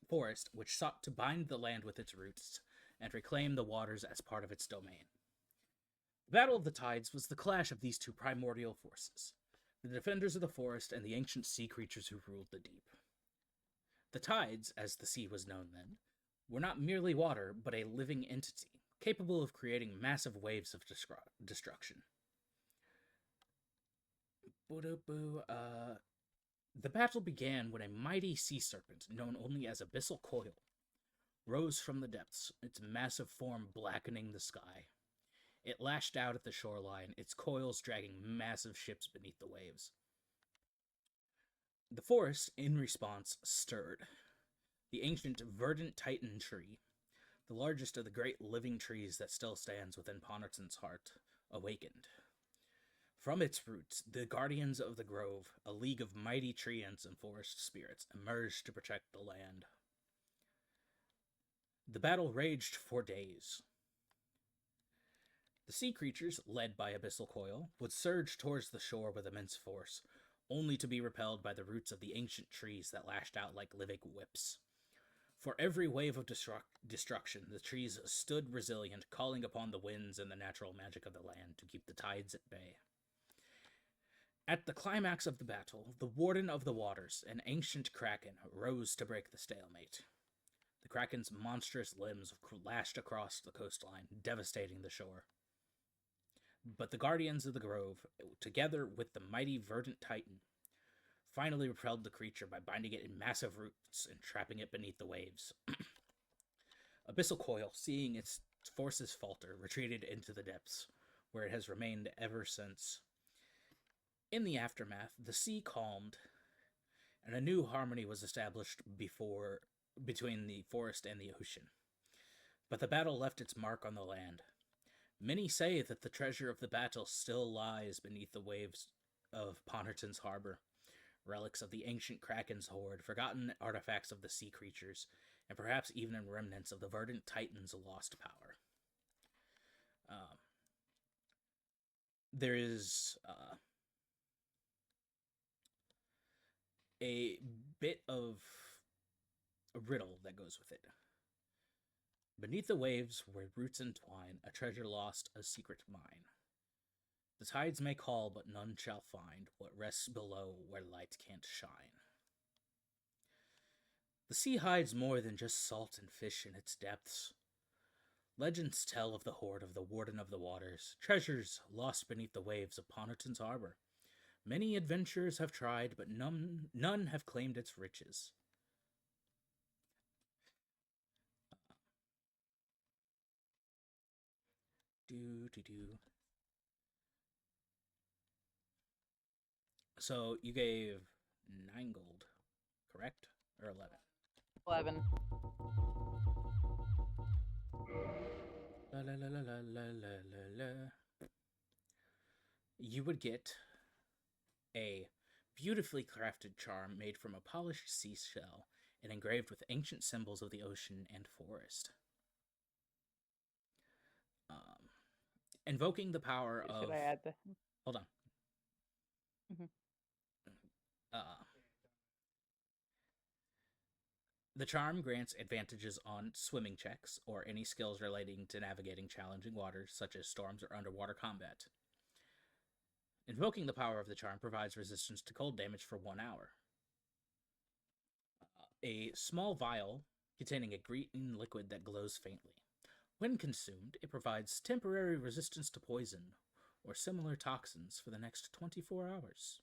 forest, which sought to bind the land with its roots and reclaim the waters as part of its domain. The Battle of the Tides was the clash of these two primordial forces, the defenders of the forest and the ancient sea creatures who ruled the deep. The tides, as the sea was known then, were not merely water, but a living entity, capable of creating massive waves of destruction. The battle began when a mighty sea serpent, known only as Abyssal Coil, rose from the depths, its massive form blackening the sky. It lashed out at the shoreline, its coils dragging massive ships beneath the waves. The forest, in response, stirred. The ancient verdant Titan tree, the largest of the great living trees that still stands within Ponorton's heart, awakened. From its roots, the guardians of the grove, a league of mighty treants and forest spirits, emerged to protect the land. The battle raged for days. The sea creatures, led by Abyssal Coil, would surge towards the shore with immense force, only to be repelled by the roots of the ancient trees that lashed out like living whips. For every wave of destruction, the trees stood resilient, calling upon the winds and the natural magic of the land to keep the tides at bay. At the climax of the battle, the Warden of the Waters, an ancient kraken, rose to break the stalemate. The kraken's monstrous limbs lashed across the coastline, devastating the shore. But the Guardians of the Grove, together with the mighty verdant Titan, finally repelled the creature by binding it in massive roots and trapping it beneath the waves. Abyssal Coil, seeing its forces falter, retreated into the depths, where it has remained ever since. In the aftermath, the sea calmed, and a new harmony was established between the forest and the ocean. But the battle left its mark on the land. Many say that the treasure of the battle still lies beneath the waves of Ponorton's harbor, relics of the ancient kraken's hoard, forgotten artifacts of the sea creatures, and perhaps even remnants of the verdant titan's lost power. There is a bit of a riddle that goes with it. Beneath the waves, where roots entwine, a treasure lost, a secret mine. The tides may call, but none shall find what rests below where light can't shine. The sea hides more than just salt and fish in its depths. Legends tell of the hoard of the Warden of the Waters, treasures lost beneath the waves of Ponorton's harbor. Many adventurers have tried, but none have claimed its riches. So you gave 9 gold, correct? Or 11? 11. La la la la la la la la. You would get a beautifully crafted charm made from a polished seashell and engraved with ancient symbols of the ocean and forest. Invoking the power of... Should I add the... Hold on. Mhm. The charm grants advantages on swimming checks or any skills relating to navigating challenging waters, such as storms or underwater combat. Invoking the power of the charm provides resistance to cold damage for 1 hour. A small vial containing a green liquid that glows faintly. When consumed, it provides temporary resistance to poison or similar toxins for the next 24 hours.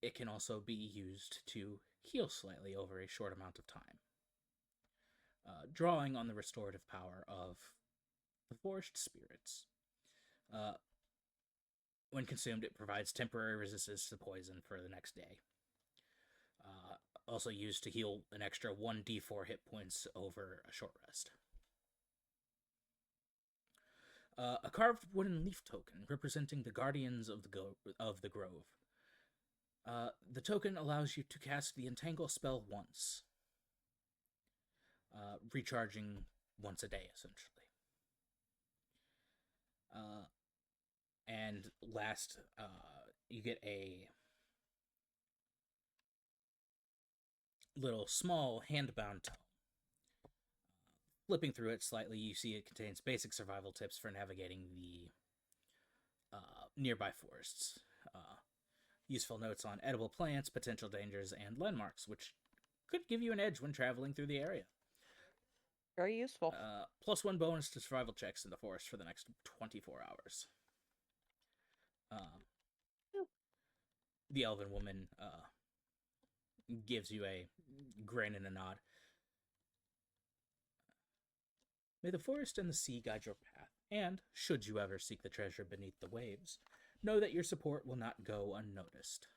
It can also be used to heal slightly over a short amount of time, drawing on the restorative power of the forest spirits. When consumed, it provides temporary resistance to poison for the next day. Also used to heal an extra 1d4 hit points over a short rest. A carved wooden leaf token representing the guardians of the grove. The token allows you to cast the Entangle spell once, recharging once a day, essentially. And last, you get a little small hand-bound tome. Flipping through it slightly, you see it contains basic survival tips for navigating the nearby forests. Useful notes on edible plants, potential dangers, and landmarks, which could give you an edge when traveling through the area. Very useful. +1 bonus to survival checks in the forest for the next 24 hours. The elven woman gives you a grin and a nod. May the forest and the sea guide your path, and, should you ever seek the treasure beneath the waves, know that your support will not go unnoticed.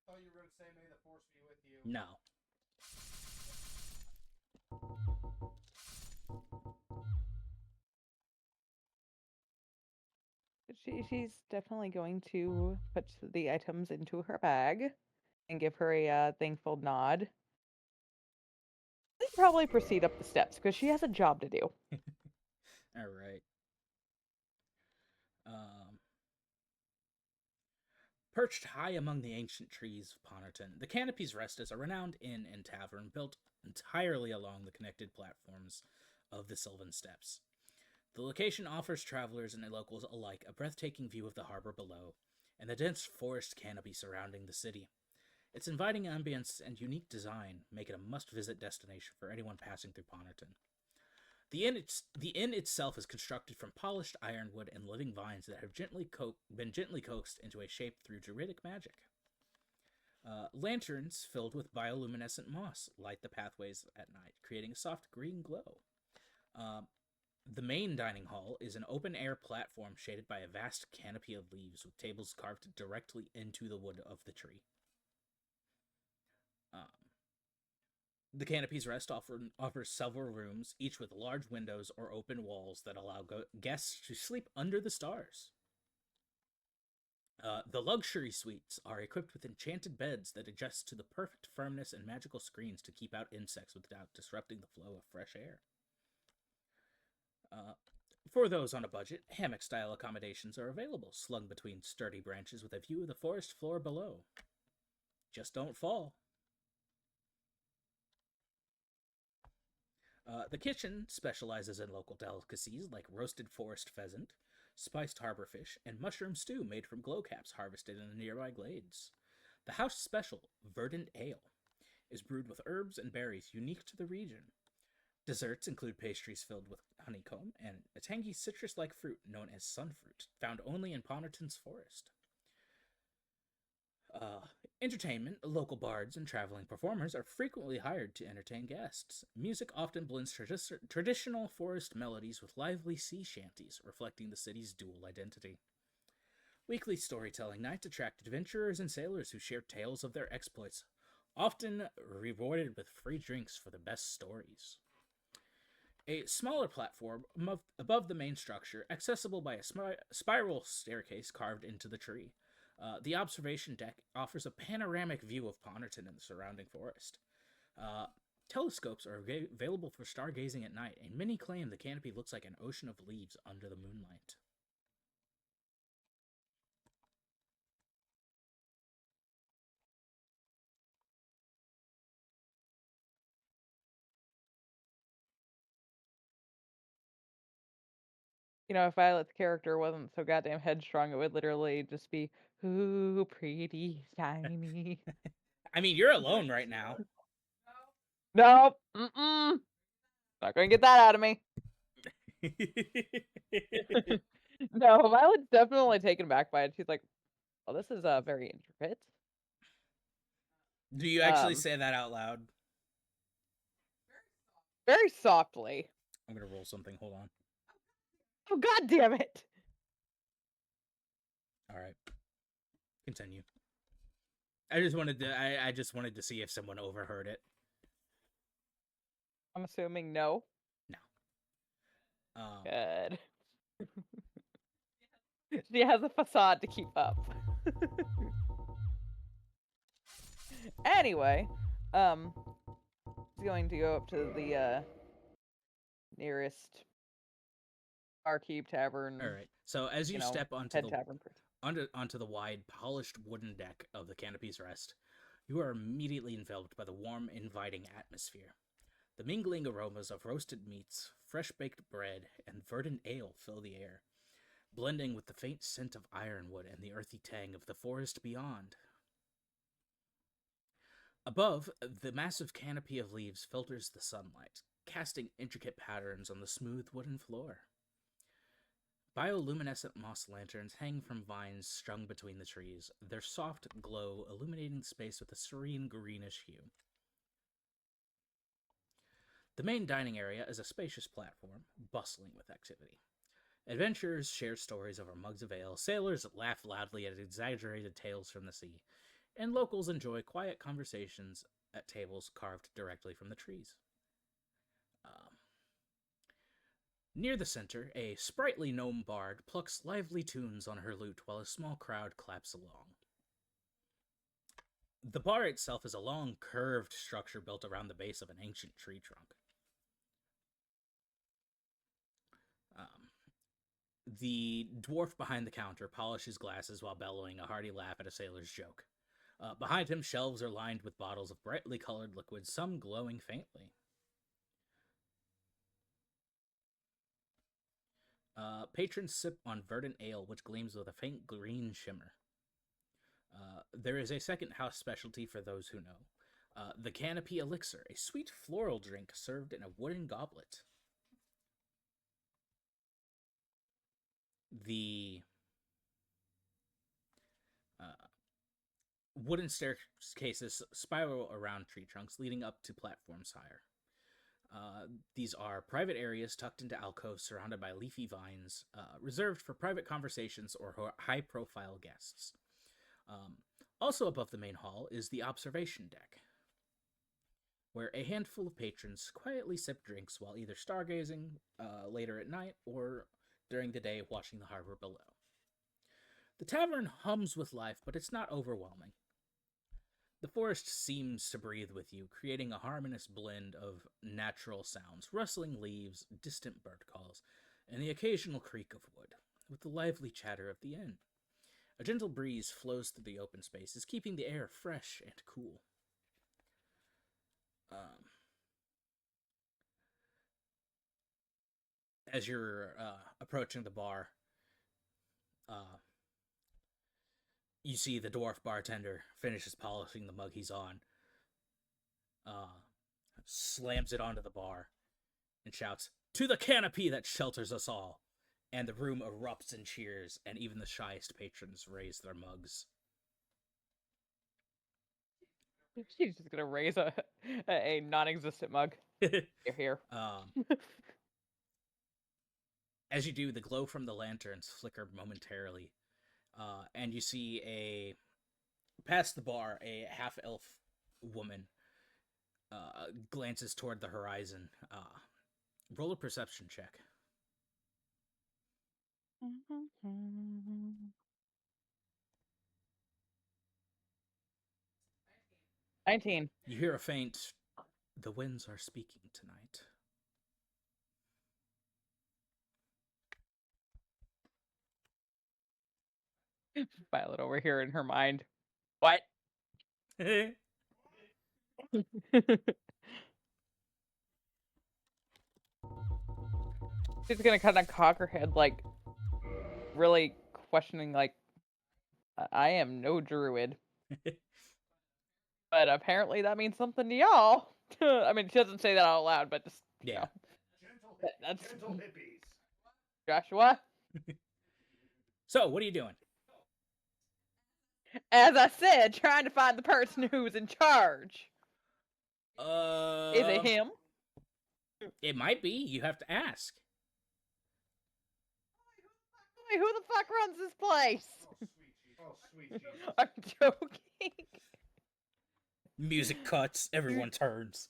I thought you were going to say, may the force be with you. No. She's definitely going to put the items into her bag and give her a thankful nod. Then probably proceed up the steps because she has a job to do. All right. Perched high among the ancient trees of Ponorton, the Canopy's Rest is a renowned inn and tavern built entirely along the connected platforms of the Sylvan Steppes. The location offers travelers and locals alike a breathtaking view of the harbor below and the dense forest canopy surrounding the city. Its inviting ambience and unique design make it a must-visit destination for anyone passing through Ponorton. The inn itself is constructed from polished ironwood and living vines that have been gently coaxed into a shape through druidic magic. Lanterns filled with bioluminescent moss light the pathways at night, creating a soft green glow. The main dining hall is an open-air platform shaded by a vast canopy of leaves with tables carved directly into the wood of the tree. The Canopy's Rest offers several rooms, each with large windows or open walls that allow guests to sleep under the stars. The luxury suites are equipped with enchanted beds that adjust to the perfect firmness and magical screens to keep out insects without disrupting the flow of fresh air. For those on a budget, hammock-style accommodations are available, slung between sturdy branches with a view of the forest floor below. Just don't fall. The kitchen specializes in local delicacies like roasted forest pheasant, spiced harbor fish, and mushroom stew made from glowcaps harvested in the nearby glades. The house special, Verdant Ale, is brewed with herbs and berries unique to the region. Desserts include pastries filled with honeycomb and a tangy citrus-like fruit known as sunfruit, found only in Ponorton's forest. Entertainment, local bards, and traveling performers are frequently hired to entertain guests. Music often blends traditional forest melodies with lively sea shanties, reflecting the city's dual identity. Weekly storytelling nights attract adventurers and sailors who share tales of their exploits, often rewarded with free drinks for the best stories. A smaller platform above the main structure, accessible by a spiral staircase carved into the tree. The observation deck offers a panoramic view of Ponorton and the surrounding forest. Telescopes are available for stargazing at night, and many claim the canopy looks like an ocean of leaves under the moonlight. You know, if Violet's character wasn't so goddamn headstrong, it would literally just be, ooh, pretty shiny. I mean, you're alone right now. Nope. Mm-mm. Not gonna get that out of me. No, Violet's definitely taken back by it. She's like, well, this is very intricate. Do you actually say that out loud? Very softly. I'm gonna roll something. Hold on. Oh, god damn it. All right. Continue. I just wanted to see if someone overheard it. I'm assuming no. No. Good. She has a facade to keep up. Anyway, she's going to go up to the nearest barkeep tavern. All right. So as you, step onto head the tavern. onto the wide, polished wooden deck of the canopy's rest, you are immediately enveloped by the warm, inviting atmosphere. The mingling aromas of roasted meats, fresh-baked bread, and verdant ale fill the air, blending with the faint scent of ironwood and the earthy tang of the forest beyond. Above, the massive canopy of leaves filters the sunlight, casting intricate patterns on the smooth wooden floor. Bioluminescent moss lanterns hang from vines strung between the trees, their soft glow illuminating space with a serene greenish hue. The main dining area is a spacious platform, bustling with activity. Adventurers share stories over mugs of ale, sailors laugh loudly at exaggerated tales from the sea, and locals enjoy quiet conversations at tables carved directly from the trees. Near the center, a sprightly gnome bard plucks lively tunes on her lute while a small crowd claps along. The bar itself is a long, curved structure built around the base of an ancient tree trunk. The dwarf behind the counter polishes glasses while bellowing a hearty laugh at a sailor's joke. Behind him, shelves are lined with bottles of brightly colored liquids, some glowing faintly. Patrons sip on verdant ale, which gleams with a faint green shimmer. There is a second house specialty for those who know. The Canopy Elixir, a sweet floral drink served in a wooden goblet. The wooden staircases spiral around tree trunks, leading up to platforms higher. These are private areas tucked into alcoves surrounded by leafy vines, reserved for private conversations or high-profile guests. Also above the main hall is the observation deck, where a handful of patrons quietly sip drinks while either stargazing later at night or during the day watching the harbor below. The tavern hums with life, but it's not overwhelming. The forest seems to breathe with you, creating a harmonious blend of natural sounds, rustling leaves, distant bird calls, and the occasional creak of wood, with the lively chatter of the inn. A gentle breeze flows through the open spaces, keeping the air fresh and cool. As you're approaching the bar, you see the dwarf bartender finishes polishing the mug he's on, slams it onto the bar, and shouts, "To the canopy that shelters us all!" And the room erupts in cheers, and even the shyest patrons raise their mugs. She's just gonna raise a non-existent mug. Here. As you do, the glow from the lanterns flicker momentarily, And you see past the bar, a half-elf woman glances toward the horizon. Roll a perception check. 19. You hear a faint, "The winds are speaking tonight." Violet over here in her mind. What? She's gonna kind of cock her head, like, really questioning, like, I am no druid. But apparently that means something to y'all. I mean, she doesn't say that out loud, but just, you Yeah. know, that's Joshua. So, what are you doing? As I said, trying to find the person who's in charge. Is it him? It might be. You have to ask. Wait, who the fuck runs this place? Oh, sweet Jesus. I'm joking. Music cuts. Everyone turns.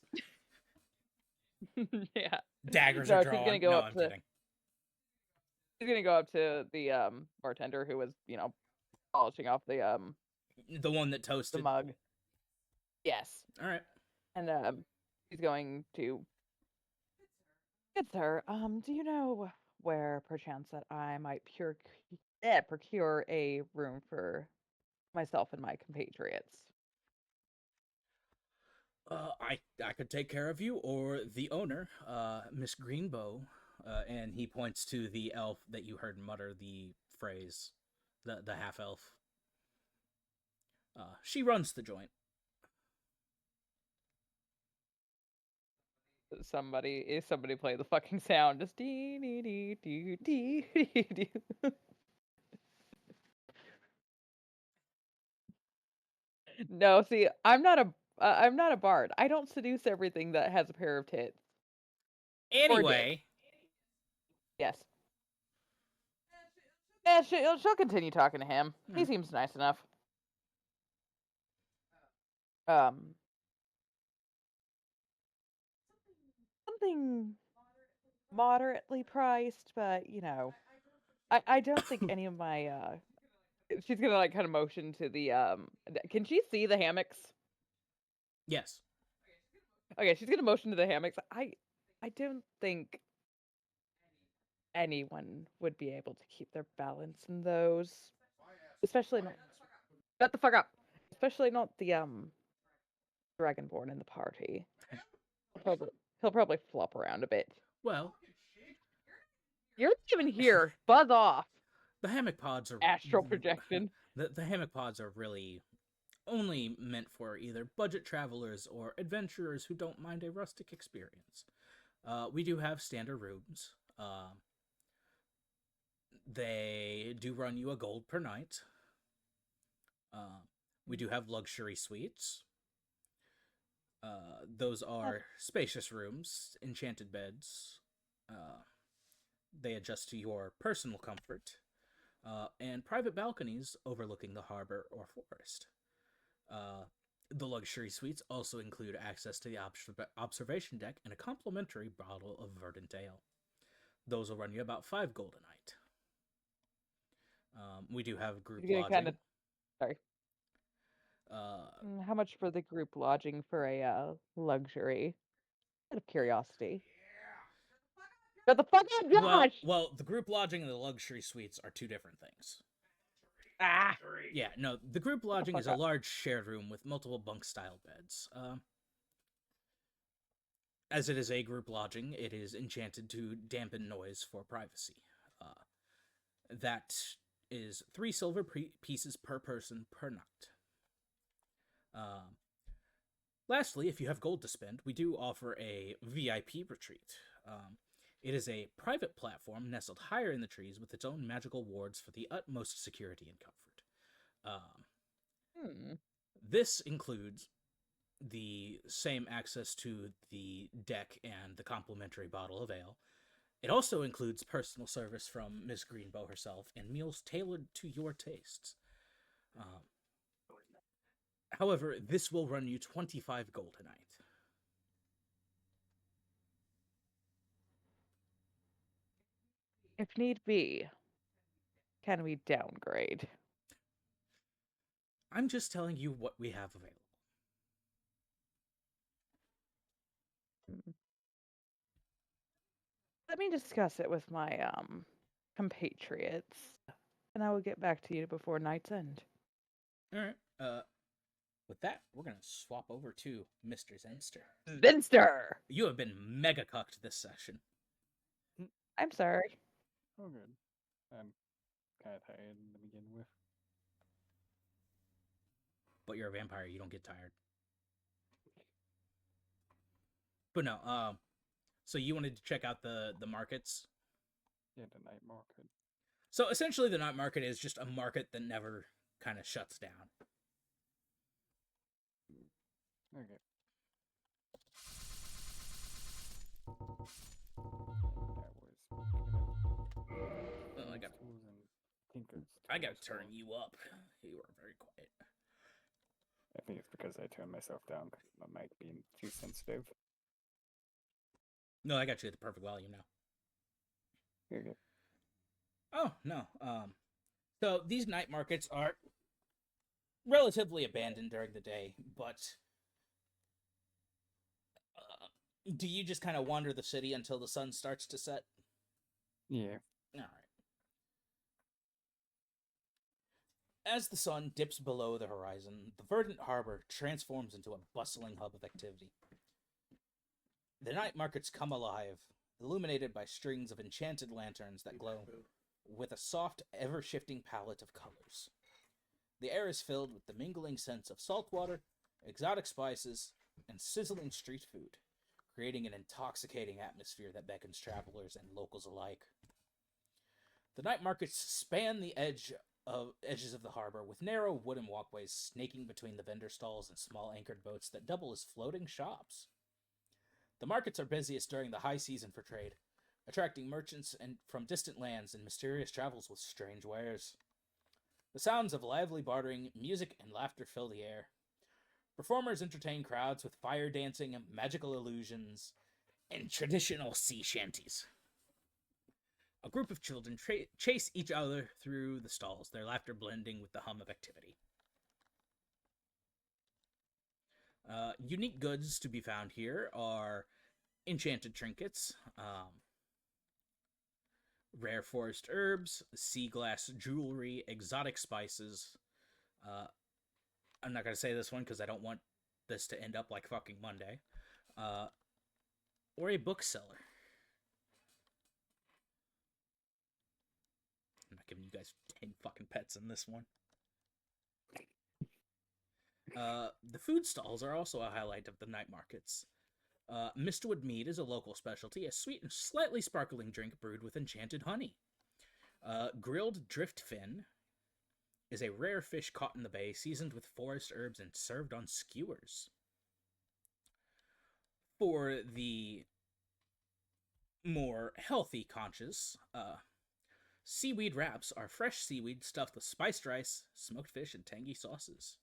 Yeah. Daggers No, are she's drawn. gonna go No, up I'm to- kidding. She's gonna go up to the bartender who was, polishing off the The one that toasted. mug. Yes. All right. And he's going to. Good sir, do you know where perchance that I might procure a room for myself and my compatriots? I could take care of you, or the owner, Miss Greenbow, and he points to the elf that you heard mutter the phrase, the half elf. She runs the joint. Somebody play the fucking sound. Just dee dee dee dee dee dee. No, see, I'm not a bard. I don't seduce everything that has a pair of tits. Anyway, Yes. Yeah, she'll continue talking to him. He seems nice enough. Something moderately priced, but I don't think any of my she's gonna like kind of motion to the can she see the hammocks? yes. Okay, she's gonna motion to the hammocks. I don't think anyone would be able to keep their balance in those. Especially not shut the fuck up. Especially not the dragonborn in the party. He'll probably flop around a bit. Well, You're not even here. Buzz off. the hammock pods are Astral projection. The hammock pods are really only meant for either budget travelers or adventurers who don't mind a rustic experience. We do have standard rooms. They do run you a gold per night. We do have luxury suites. Those are spacious rooms, enchanted beds. They adjust to your personal comfort. And private balconies overlooking the harbor or forest. The luxury suites also include access to the observation deck and a complimentary bottle of verdant ale. Those will run you about 5 gold a night. We do have group lodging. Sorry. How much for the group lodging for a luxury? Out of curiosity. Shut the fuck up, Josh! Well, the group lodging and the luxury suites are two different things. Ah! Yeah, no, the group lodging is a large shared room with multiple bunk-style beds. As it is a group lodging, it is enchanted to dampen noise for privacy. That is 3 silver pieces per person per night. Lastly, if you have gold to spend, we do offer a VIP retreat. It is a private platform nestled higher in the trees with its own magical wards for the utmost security and comfort. This includes the same access to the deck and the complimentary bottle of ale, It also includes personal service from Miss Greenbow herself and meals tailored to your tastes. Um, However, this will run you 25 gold a night. If need be, can we downgrade? I'm just telling you what we have available. Let me discuss it with my compatriots, and I will get back to you before night's end. All right. With that, we're gonna swap over to Mr. Zenster. Zenster! You have been mega cucked this session. I'm sorry. Oh, good. I'm kind of tired to begin with. But you're a vampire, you don't get tired. But no, so you wanted to check out the markets? Yeah, the night market. So essentially the night market is just a market that never kind of shuts down. Okay. Well, I got tools and tinkers. I gotta tools, turn so you up. You are very quiet. I think it's because I turned myself down because my mic being too sensitive. No, I got you at the perfect volume now. Okay. Oh, no. So these night markets are relatively abandoned during the day, but do you just kind of wander the city until the sun starts to set? Yeah. All right. As the sun dips below the horizon, the verdant harbor transforms into a bustling hub of activity. The night markets come alive, illuminated by strings of enchanted lanterns that glow with a soft, ever-shifting palette of colors. The air is filled with the mingling scents of salt water, exotic spices, and sizzling street food, creating an intoxicating atmosphere that beckons travelers and locals alike. The night markets span the edges of the harbor with narrow wooden walkways snaking between the vendor stalls and small anchored boats that double as floating shops. The markets are busiest during the high season for trade, attracting merchants from distant lands and mysterious travels with strange wares. The sounds of lively bartering, music, and laughter fill the air. Performers entertain crowds with fire dancing, magical illusions, and traditional sea shanties. A group of children chase each other through the stalls, their laughter blending with the hum of activity. Unique goods to be found here are enchanted trinkets, rare forest herbs, sea glass jewelry, exotic spices. I'm not going to say this one because I don't want this to end up like fucking Monday. Or a bookseller. I'm not giving you guys 10 fucking pets in this one. The food stalls are also a highlight of the night markets. Mistwood mead is a local specialty, a sweet and slightly sparkling drink brewed with enchanted honey. Grilled driftfin is a rare fish caught in the bay, seasoned with forest herbs and served on skewers. For the more healthy conscious, seaweed wraps are fresh seaweed stuffed with spiced rice, smoked fish, and tangy sauces.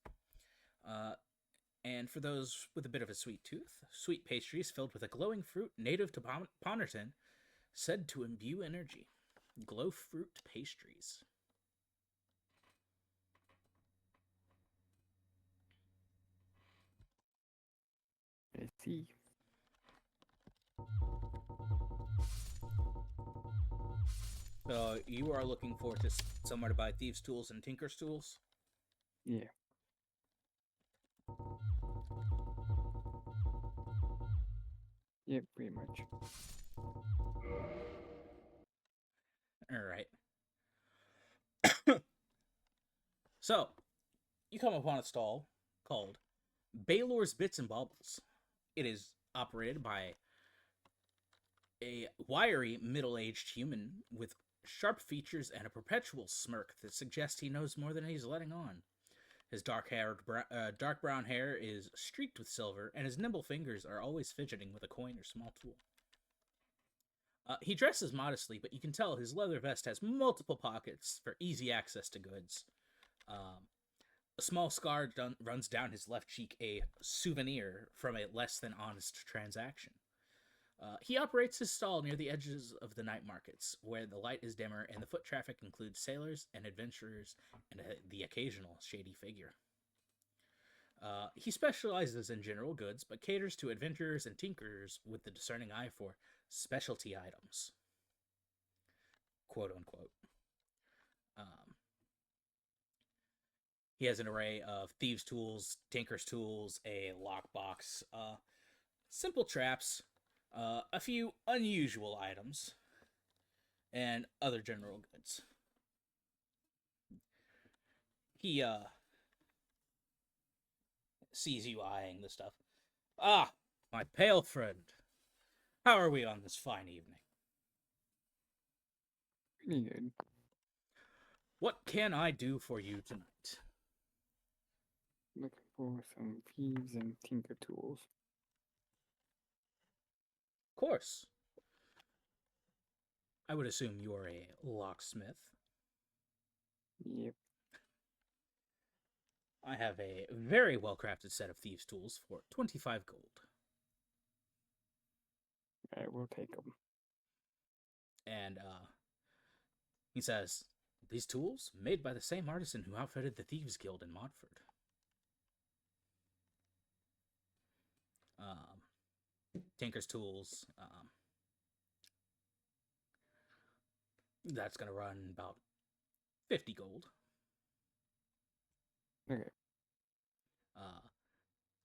And for those with a bit of a sweet tooth, sweet pastries filled with a glowing fruit native to Ponorton, said to imbue energy. Glow fruit pastries. I see. So you are looking for just somewhere to buy thieves' tools and tinker's tools? Yeah. Yeah, pretty much. Alright. So, you come upon a stall called Baylor's Bits and Baubles. It is operated by a wiry, middle-aged human with sharp features and a perpetual smirk that suggests he knows more than he's letting on. His dark brown hair is streaked with silver, and his nimble fingers are always fidgeting with a coin or small tool. He dresses modestly, but you can tell his leather vest has multiple pockets for easy access to goods. A small scar runs down his left cheek, a souvenir from a less than honest transaction. He operates his stall near the edges of the night markets, where the light is dimmer and the foot traffic includes sailors and adventurers and the occasional shady figure. He specializes in general goods, but caters to adventurers and tinkerers with the discerning eye for specialty items. Quote unquote. He has an array of thieves' tools, tinker's tools, a lockbox, simple traps, a few unusual items, and other general goods. He sees you eyeing the stuff. Ah, my pale friend. How are we on this fine evening? Pretty good. What can I do for you tonight? Looking for some thieves and tinker tools. Of course. I would assume you're a locksmith. Yep. I have a very well-crafted set of thieves' tools for 25 gold. Alright, we'll take them. And he says, these tools made by the same artisan who outfitted the Thieves Guild in Montford. Tinker's tools. That's going to run about 50 gold. Okay.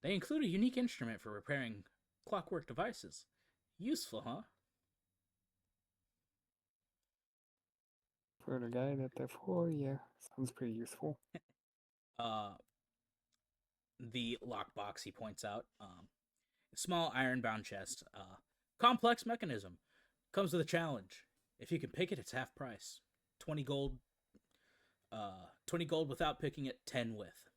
They include a unique instrument for repairing clockwork devices. Useful, huh? For the guy that they're for, yeah, sounds pretty useful. The lockbox, he points out. Small iron-bound chest. Complex mechanism. Comes with a challenge. If you can pick it, it's half price. 20 gold. 20 gold without picking it, 10 with.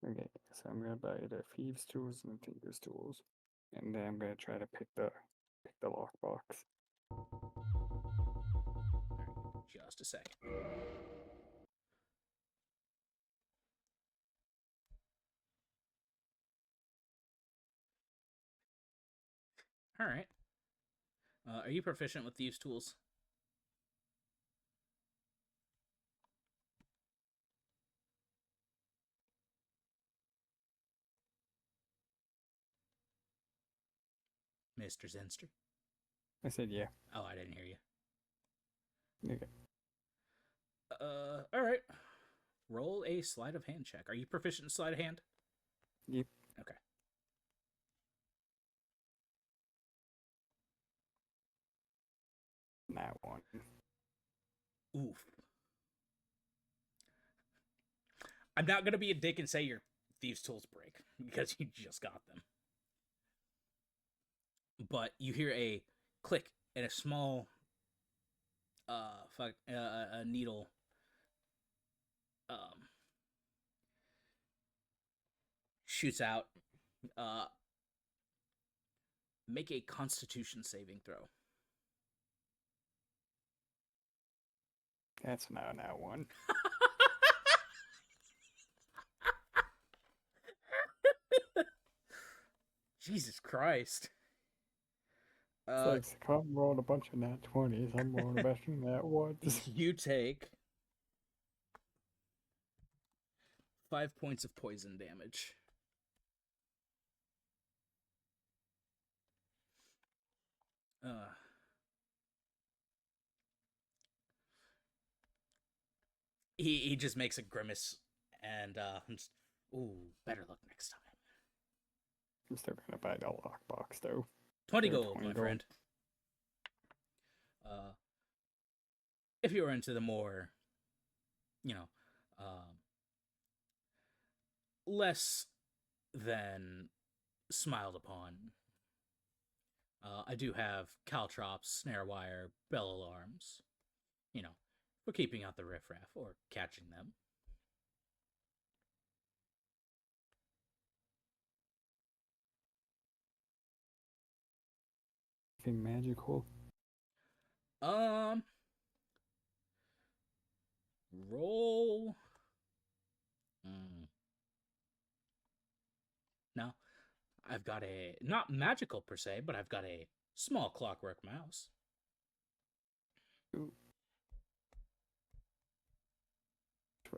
Okay, so I'm gonna buy the thieves' tools and the tinker's tools, and then I'm gonna try to pick the lockbox. Just a second. All right. Are you proficient with thieves' tools? Mr. Zenster? I said yeah. Oh, I didn't hear you. Okay. All right. Roll a sleight of hand check. Are you proficient in sleight of hand? Yep. Okay. That one. Oof. I'm not going to be a dick and say your thieves' tools break, because you just got them. But you hear a click and a small a needle shoots out. Make a Constitution saving throw. That's not that one. Jesus Christ. It's like I'm rolling a bunch of nat 20s. I'm rolling a bunch of nat ones. You take 5 points of poison damage. He just makes a grimace and just, ooh, better luck next time. I'm still gonna buy the lockbox though. 20 Sure, gold, 20 my gold. friend. If you were into the more, less than smiled upon, I do have caltrops, snare wire, bell alarms, for keeping out the riffraff or catching them. Anything magical? Um, roll. No, I've got a not magical per se, but I've got a small clockwork mouse. Ooh.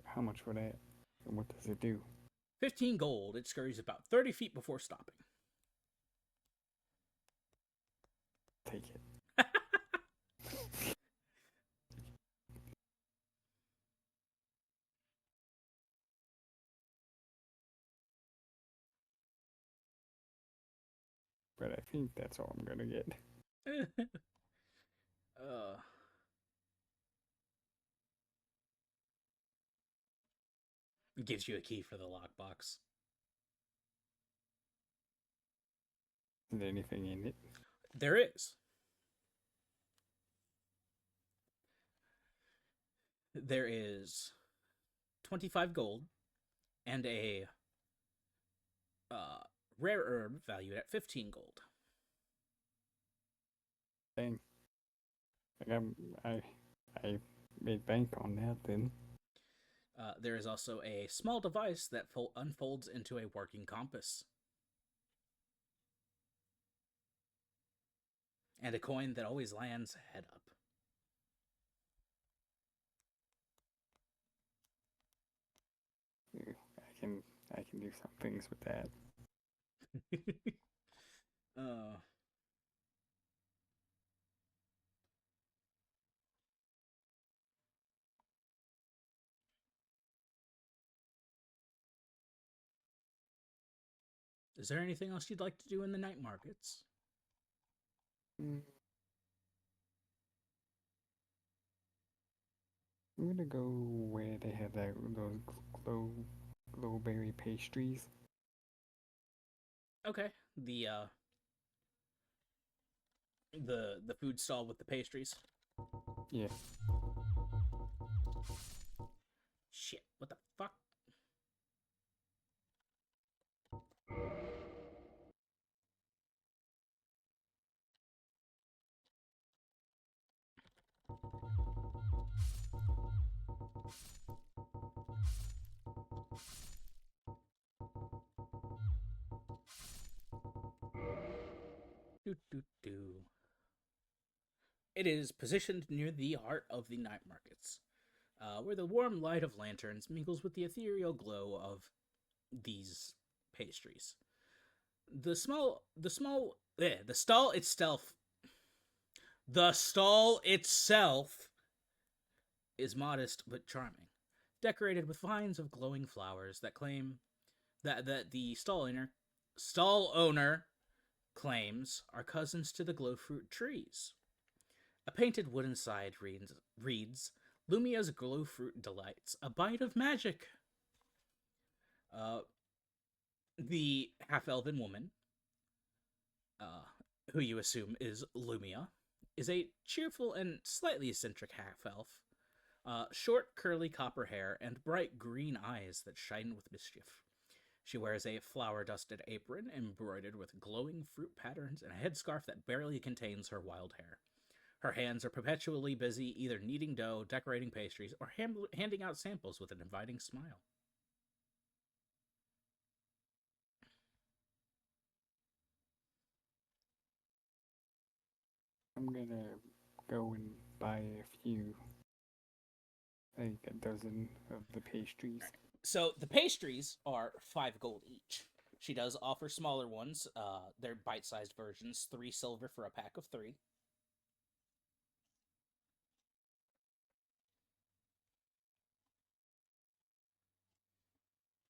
How much for that? And what does it do? 15 gold. It scurries about 30 feet before stopping. Take it. But I think that's all I'm gonna get. uh, it gives you a key for the lockbox. Is there anything in it? There is. There is 25 gold and a rare herb valued at 15 gold. Dang. Like I made bank on that then. There is also a small device that unfolds into a working compass. And a coin that always lands head up. I can do some things with that. Is there anything else you'd like to do in the night markets? I'm gonna go where they have those glowberry pastries. Okay. The food stall with the pastries. Yeah. Shit, what the fuck? It is positioned near the heart of the night markets, where the warm light of lanterns mingles with the ethereal glow of these pastries. The stall itself is modest but charming, decorated with vines of glowing flowers that claim that the stall owner claims are cousins to the glow fruit trees. A painted wooden side reads Lumia's glow fruit delights, a bite of magic. The half-elven woman, who you assume is Lumia, is a cheerful and slightly eccentric half-elf. Short, curly copper hair and bright green eyes that shine with mischief. She wears a flower-dusted apron embroidered with glowing fruit patterns and a headscarf that barely contains her wild hair. Her hands are perpetually busy either kneading dough, decorating pastries, or handing out samples with an inviting smile. I'm gonna go and buy a few, like a dozen of the pastries. So the pastries are 5 gold each. She does offer smaller ones. They're bite-sized versions, 3 silver for a pack of 3.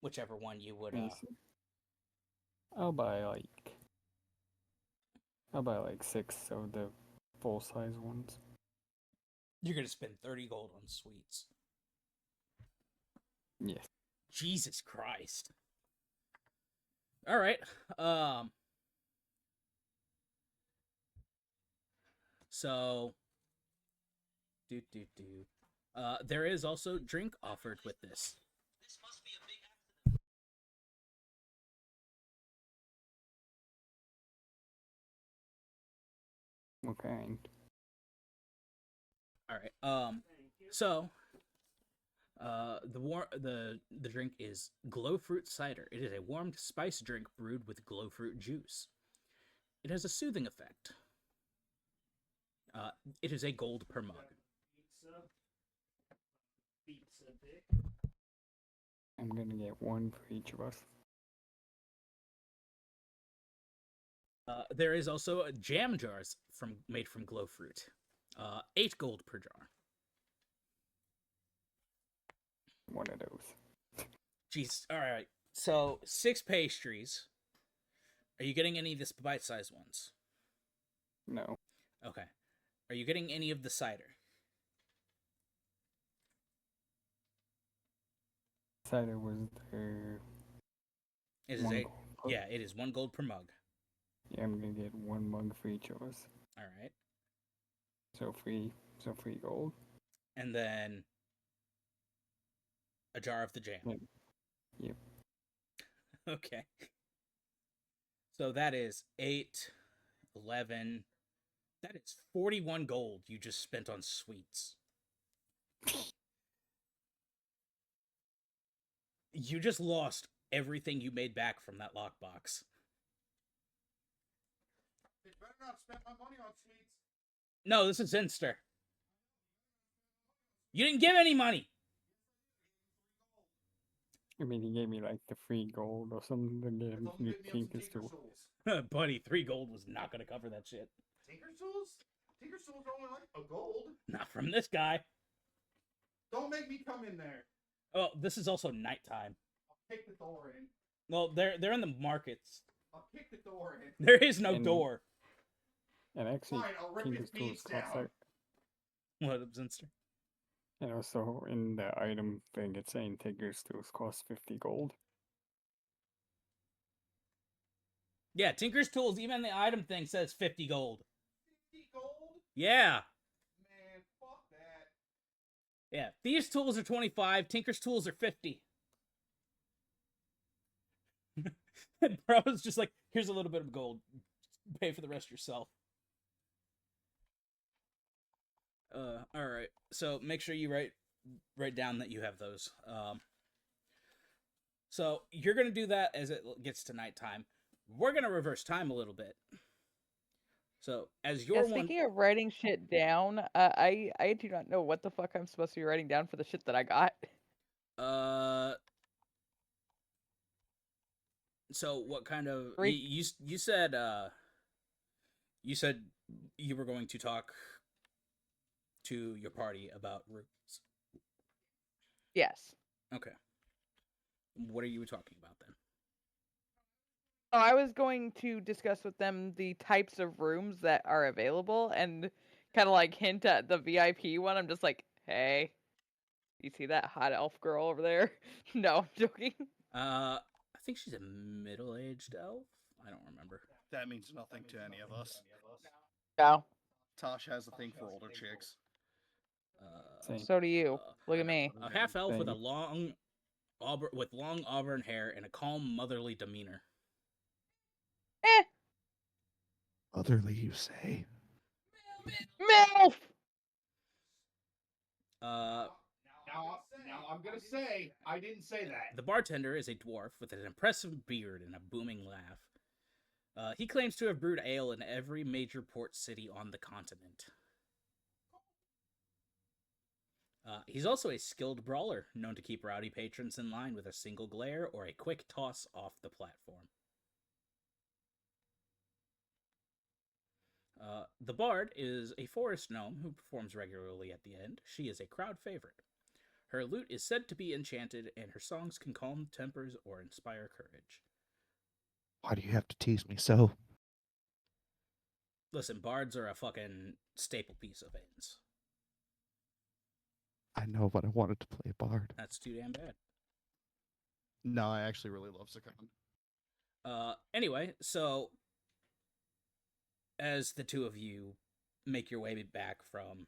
Whichever one you would. I'll buy like 6 of the full-size ones. You're gonna spend 30 gold on sweets. Yes. Jesus Christ. All right. So. There is also drink offered with this. What kind? All right. So the drink is glow fruit cider. It is a warmed spice drink brewed with glow fruit juice. It has a soothing effect. It is a gold per mug. I'm gonna get one for each of us. There is also jam jars made from glow fruit. 8 gold per jar. One of those. Jeez. All right. So 6 pastries. Are you getting any of the bite-sized ones? No. Okay. Are you getting any of the cider? Cider was the It is one a gold per- yeah. It is 1 gold per mug. Yeah, I'm gonna get one mug for each of us. All right. So free gold. And then a jar of the jam. Yeah. Yep. Okay. So that is 8, 11. That is 41 gold you just spent on sweets. You just lost everything you made back from that lockbox. They better not spend my money on sweets. No, this is Zinster. You didn't give any money. I mean, he gave me like the free gold or something to get him to Tinker's tool. Buddy, 3 gold was not going to cover that shit. Tinker's tools? Tinker's tools are only like a gold. Not from this guy. Don't make me come in there. Oh, this is also nighttime. I'll kick the door in. Well, they're in the markets. I'll kick the door in. There is no And- door. And actually, Fine, I'll rip Tinker's his tools beads cost down. like, What up, Zinster? and also in the item thing, it's saying Tinker's tools cost 50 gold. Yeah, Tinker's Tools, even the item thing says 50 gold. 50 gold? Yeah. Man, fuck that. Yeah. Thieves' Tools are 25, Tinker's Tools are 50. And Bro's just like, here's a little bit of gold. Pay for the rest yourself. Alright. So make sure you write down that you have those. So you're gonna do that as it gets to nighttime. We're gonna reverse time a little bit. So as Yeah, your one, speaking of writing shit down, I do not know what the fuck I'm supposed to be writing down for the shit that I got. so what kind of Re- you said you were going to talk to your party about rooms. Yes. Okay. What are you talking about then? Oh, I was going to discuss with them the types of rooms that are available and kind of like hint at the VIP one. I'm just like, hey, you see that hot elf girl over there? No, I'm joking. I think she's a middle-aged elf. I don't remember. That means nothing to any of us. No. Tosh has a thing for older chicks. Same. So do you. Look at me. A half elf with a Same. long auburn hair and a calm motherly demeanor. Motherly, you say? MILF! Uh, Now I'm gonna say I didn't say that. The bartender is a dwarf with an impressive beard and a booming laugh. He claims to have brewed ale in every major port city on the continent. He's also a skilled brawler, known to keep rowdy patrons in line with a single glare or a quick toss off the platform. The bard is a forest gnome who performs regularly at the end. She is a crowd favorite. Her lute is said to be enchanted, and her songs can calm tempers or inspire courage. Why do you have to tease me so? Listen, bards are a fucking staple piece of Ains. I know, but I wanted to play a bard. That's too damn bad. No, I actually really love Sakon. Anyway, so as the two of you make your way back from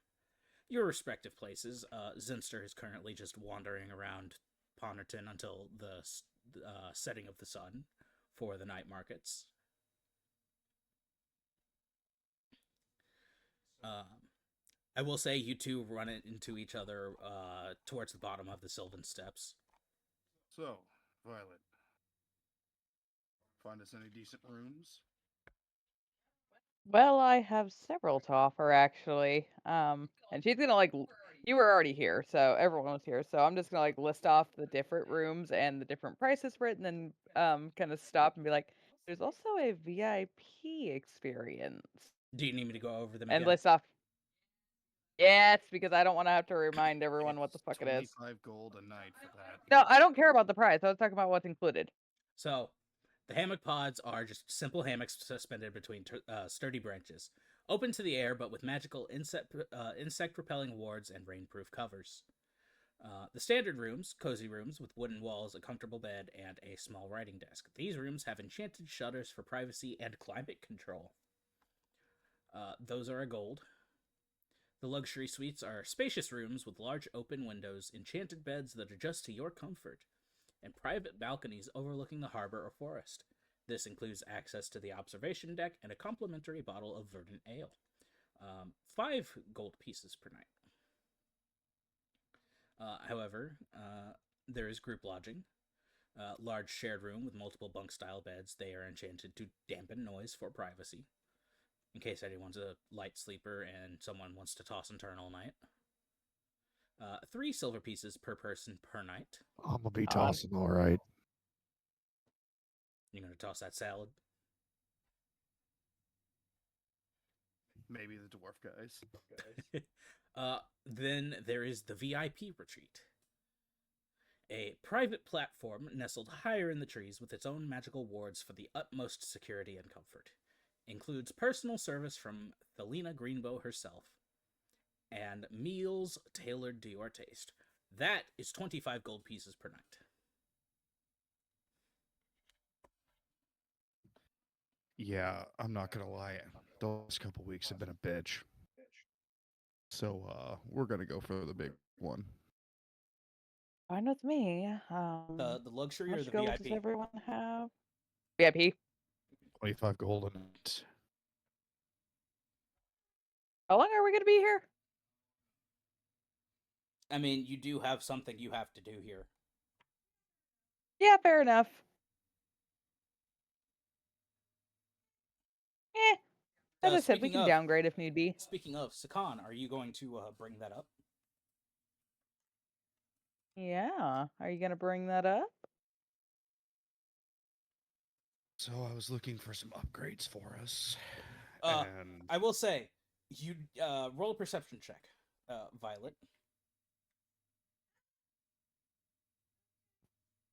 your respective places, Zinster is currently just wandering around Ponorton until the setting of the sun for the night markets. I will say you two run it into each other towards the bottom of the Sylvan Steps. So, Violet, find us any decent rooms? Well, I have several to offer actually. And she's gonna you were already here, so everyone was here. So I'm just gonna list off the different rooms and the different prices for it, and then kind of stop and be like, "There's also a VIP experience," Do you need me to go over them and again? list off. Yes, because I don't want to have to remind everyone what the It's fuck it is. 25 gold a night for that. No, I don't care about the price. I was talking about what's included. So, the hammock pods are just simple hammocks suspended between sturdy branches, open to the air but with magical insect repelling wards and rainproof covers. The standard rooms, cozy rooms with wooden walls, a comfortable bed, and a small writing desk. These rooms have enchanted shutters for privacy and climate control. Those are a gold. The luxury suites are spacious rooms with large open windows, enchanted beds that adjust to your comfort, and private balconies overlooking the harbor or forest. This includes access to the observation deck and a complimentary bottle of verdant ale. 5 gold pieces per night. However, there is group lodging. Large shared room with multiple bunk style beds. They are enchanted to dampen noise for privacy, in case anyone's a light sleeper and someone wants to toss and turn all night. 3 silver pieces per person per night. I'm gonna be tossing, all right. You're gonna toss that salad. Maybe the dwarf guys. Then there is the VIP retreat. A private platform nestled higher in the trees with its own magical wards for the utmost security and comfort. Includes personal service from Thelina Greenbow herself, and meals tailored to your taste. That is 25 gold pieces per night. Yeah, I'm not gonna lie. Those couple weeks have been a bitch. So, we're gonna go for the big one. Fine with me. The luxury How or much the gold VIP? does everyone have? VIP. 25 gold a night. How long are we gonna be here? I mean, you do have something you have to do here. Yeah, fair enough. As I said, we can downgrade if need be. Speaking of, Sakan, are you going to bring that up? Yeah. Are you gonna bring that up? So I was looking for some upgrades for us. Uh, and I will say, you roll a perception check, Violet.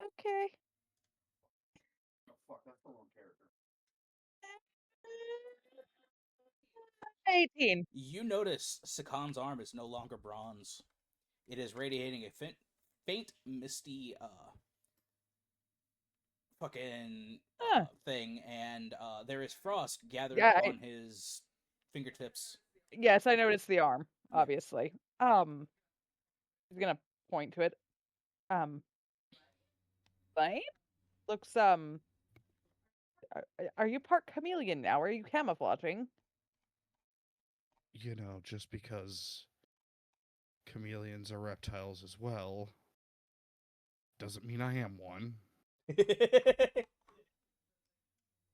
Okay. oh fuck, that's the wrong character. 18. You notice Sakan's arm is no longer bronze. It is radiating a faint misty, fucking thing, and there is frost gathered on his fingertips. Yes, I noticed the arm, Yeah. obviously. He's gonna point to it. Fine. Looks are you part chameleon now? Are you camouflaging? You know, just because chameleons are reptiles as well, doesn't mean I am one.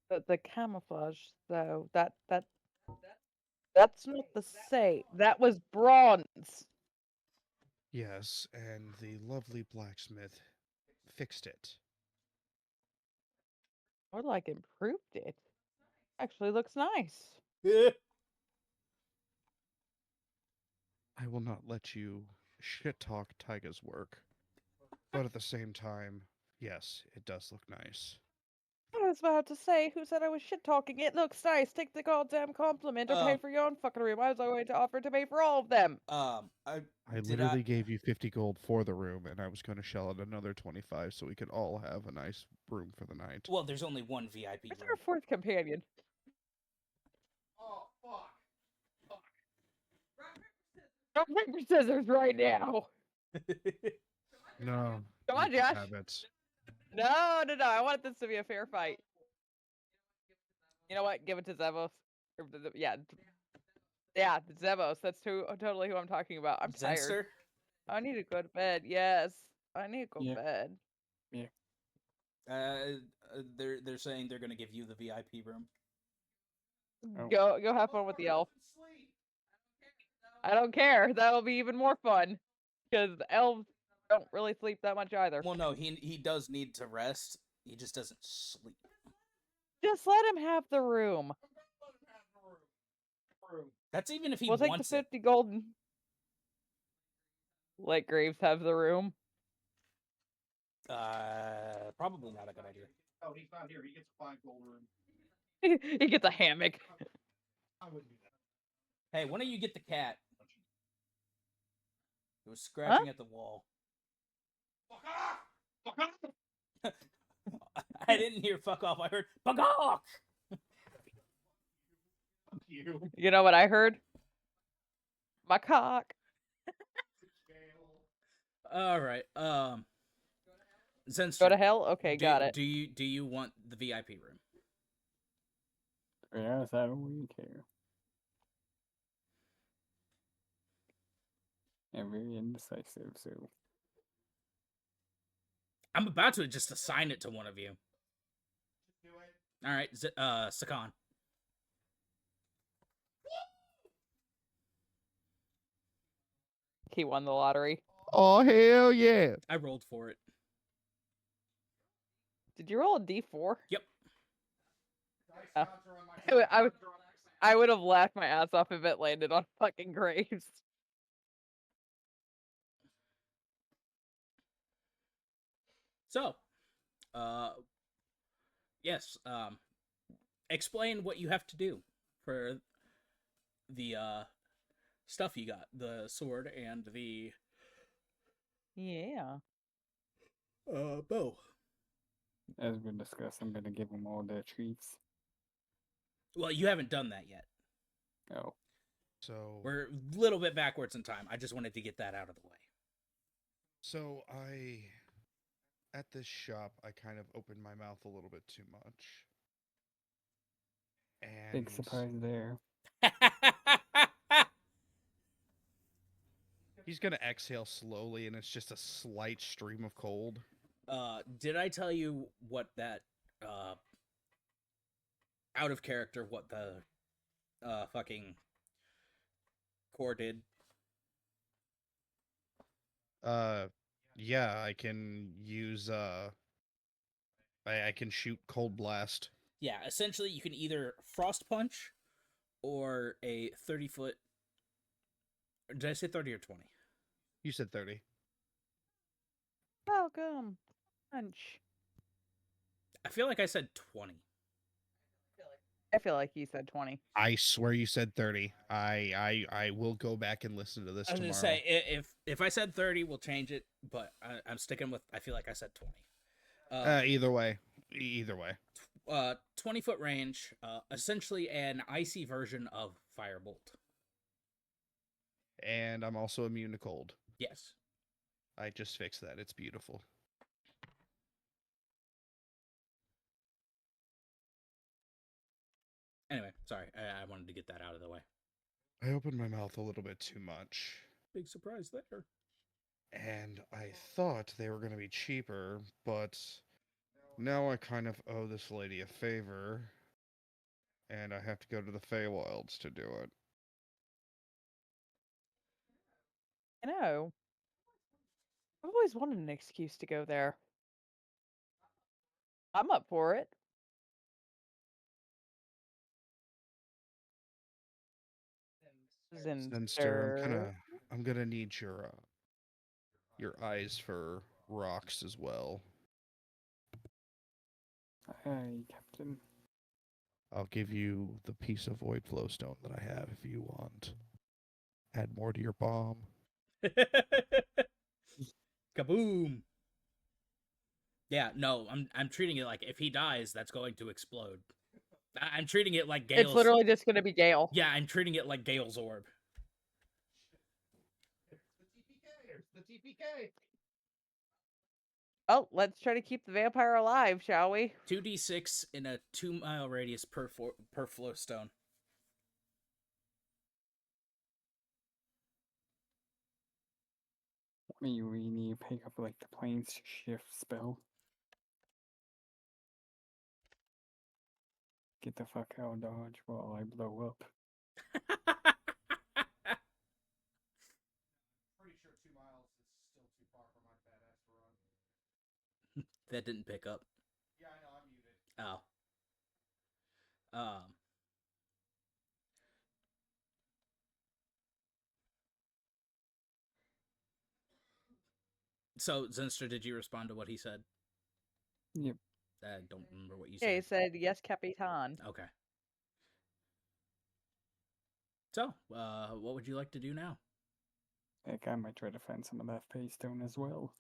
The camouflage though, that's not the same. That was bronze. Yes, and the lovely blacksmith fixed it. Or improved it. Actually looks nice. I will not let you shit talk Tyga's work. But at the same time, yes, it does look nice. I was about to say, who said I was shit talking? It looks nice. Take the goddamn compliment or pay for your own fucking room. I was going to offer to pay for all of them. I literally gave you 50 gold for the room, and I was going to shell out another 25 so we could all have a nice room for the night. Well, there's only one VIP Where's room. our fourth companion? Oh, fuck. Don't break your scissors right now. No. Come on, you can Josh. have it. No. I want this to be a fair fight. You know what? Give it to Zevos. Yeah. Yeah, Zevos. That's totally who I'm talking about. I'm tired. Zenster? I need to go to bed. Yes, I need to go to Yeah. bed. They're saying they're gonna give you the VIP room. Oh. Go have fun with the elf. I don't care. That'll be even more fun because elves don't really sleep that much either. Well, no, he does need to rest. He just doesn't sleep. Just let him have the room. That's even if he We'll take the wants it. 50 golden. Let Graves have the room. Probably not a good idea. Oh, he's not here. He gets a 5 gold room. He gets a hammock. I wouldn't do that. Hey, why don't you get the cat? It was scratching at the wall. Fuck off! Fuck off! I didn't hear fuck off. I heard fuck off. Fuck you. You know what I heard? My cock. All right. Zenster, Go to hell? Okay, got it. Do you want the VIP room? To be honest, I don't really care. I'm very indecisive, so I'm about to just assign it to one of you. All right, Sakan. He won the lottery. Oh hell yeah! I rolled for it. Did you roll a D4? Yep. I would have laughed my ass off if it landed on fucking Graves. So, yes. Explain what you have to do for the stuff you got, the sword and the Yeah. bow. as we discussed, I'm gonna give them all their treats. Well, you haven't done that yet. Oh, So We're a little bit backwards in time. I just wanted to get that out of the way. So at this shop, I kind of opened my mouth a little bit too much. And big surprise there. he's gonna exhale slowly, and it's just a slight stream of cold. Did I tell you what that out of character what the fucking core did? Yeah, I can use I can shoot cold blast. Yeah, essentially you can either frost punch or a 30-foot. Did I say 30 or 20? You said 30. Welcome. Punch. I feel like I said 20. I feel like you said 20. I swear you said 30. I will go back and listen to this I was tomorrow. gonna say if I said 30, we'll change it, but I'm sticking with. I feel like I said 20. Either way. Either way. 20-foot range, essentially an icy version of Firebolt. And I'm also immune to cold. Yes. I just fixed that. It's beautiful. Anyway, sorry, I wanted to get that out of the way. I opened my mouth a little bit too much. Big surprise there. And I thought they were going to be cheaper, but now I kind of owe this lady a favor. And I have to go to the Feywilds to do it. I know. I've always wanted an excuse to go there. I'm up for it. Zenster, I'm gonna need your eyes for rocks as well. Hi, Captain. I'll give you the piece of void flow stone that I have if you want. Add more to your bomb. Kaboom! Yeah, no, I'm treating it like if he dies, that's going to explode. I'm treating it like Gale's. It's literally just going to be Gale. Yeah, I'm treating it like Gale's orb. It's the TPK. Oh, let's try to keep the vampire alive, shall we? 2d6 in a 2-mile radius per flow stone. me, we need to pick up like the planes shift spell. Get the fuck out of Dodge while I blow up. Pretty sure 2 miles is still too far for my fat ass to run. That didn't pick up. Yeah, I know, I'm muted. Oh. So, Zinster, did you respond to what he said? Yep. I don't remember what you Yeah, he said. said yes, Capitan. Okay. So, what would you like to do now? Heck, I might try to find some of that face stone as well.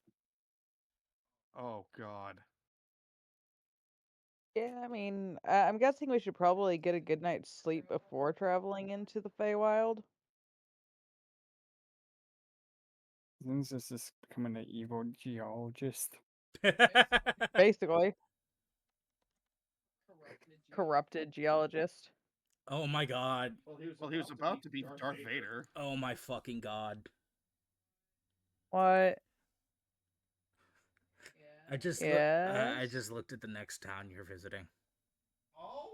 Oh, God. Yeah, I mean, I'm guessing we should probably get a good night's sleep before traveling into the Feywild. Zin's just becoming an evil geologist. Basically. Corrupted geologist. Oh my god. Well, he was about to be Darth Vader. Oh my fucking god. What? I just Yes? looked at the next town you're visiting. Oh?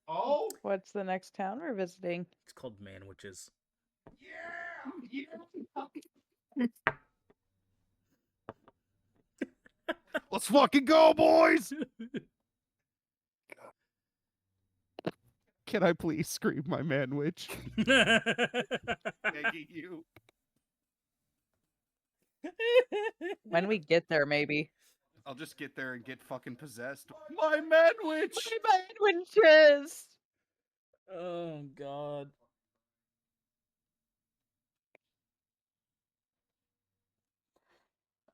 Oh? What's the next town we're visiting? It's called Manwitches. Yeah! Let's fucking go, boys! Can I please scream my man witch? Begging you. When we get there, maybe. I'll just get there and get fucking possessed. My man witch! Witches! Oh god.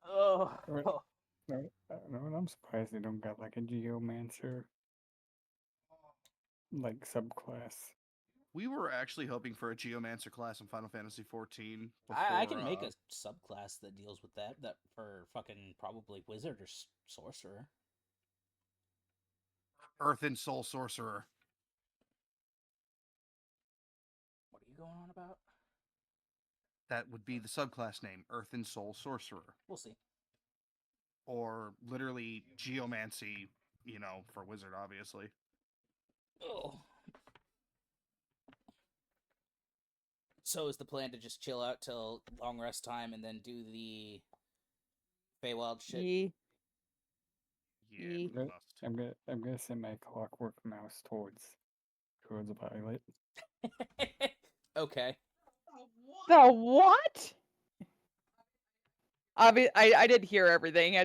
Oh. No, I'm surprised they don't got like a geomancer like subclass. We were actually hoping for a Geomancer class in Final Fantasy XIV. I can make a subclass that deals with that for fucking probably wizard or sorcerer. Earth and Soul Sorcerer. What are you going on about? That would be the subclass name, Earth and Soul Sorcerer. We'll see. Or literally Geomancy, for wizard, obviously. Oh. So is the plan to just chill out till long rest time and then do the Feywild shit? Ye. Yeah, we Right. must. I'm gonna send my clockwork mouse towards the pilot. Okay. The what? I did hear everything.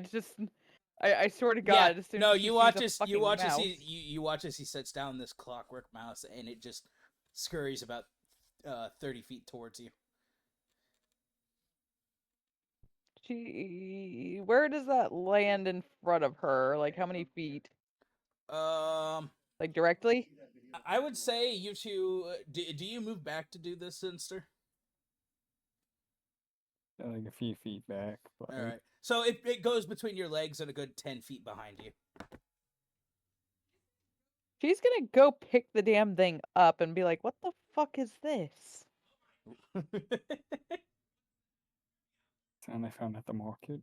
I swear to God, as soon no, as he you sees watch a as fucking you watch as mouse, you watch as he sets down this clockwork mouse and it just scurries about 30 feet towards you. where does that land in front of her? Like how many feet? Like directly? I would say you two. Do you move back to do this, Sinster? Like a few feet back. But All right. So it goes between your legs and a good 10 feet behind you. She's gonna go pick the damn thing up and be like, "What the fuck is this?" and I found at the market.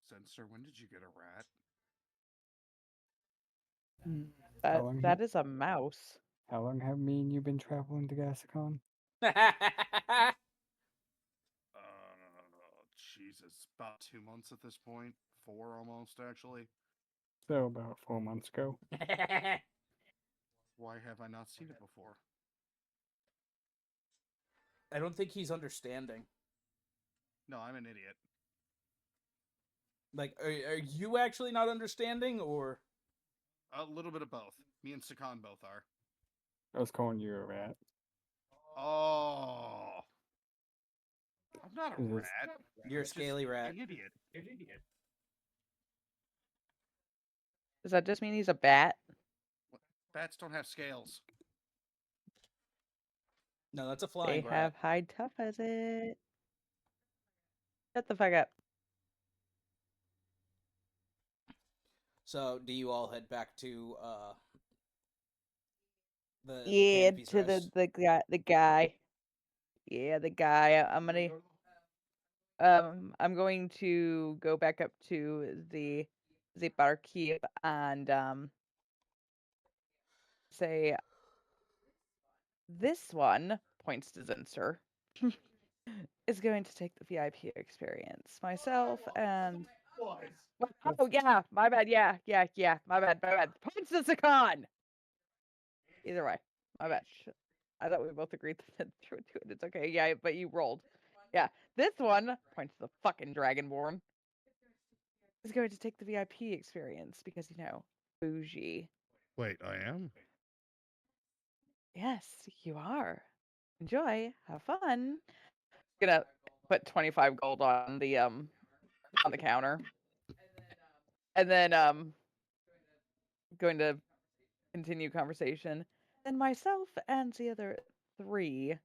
Sensor, when did you get a rat? How long That is a mouse. How long have me and you been traveling to Gasicon? Jesus, about 2 months at this point. 4 almost, actually. So about 4 months ago. Why have I not seen it before? I don't think he's understanding. No, I'm an idiot. Like, are you actually not understanding, or? A little bit of both. Me and Sakan both are. I was calling you a rat. Oh. I'm not a Is this- rat. You're a I'm just scaly rat. an idiot. Does that just mean he's a bat? Bats don't have scales. No, that's a They flying rat. have hide tough as it. Shut the fuck up. So, do you all head back to the Yeah, Canopy's to Rest? the guy. Yeah, the guy. I'm going to go back up to the barkeep and say, this one, points to Zinster, is going to take the VIP experience. Myself and oh yeah, my bad. Yeah, my bad. Points to Sakan. Either way, my bad. I thought we both agreed that through it. It's okay. Yeah, but you rolled. Yeah, this one, points to the fucking Dragonborn, is going to take the VIP experience because, bougie. Wait, I am? Yes, you are. Enjoy. Have fun. Gonna put 25 gold on the counter. And then going to continue conversation. Then myself and the other 3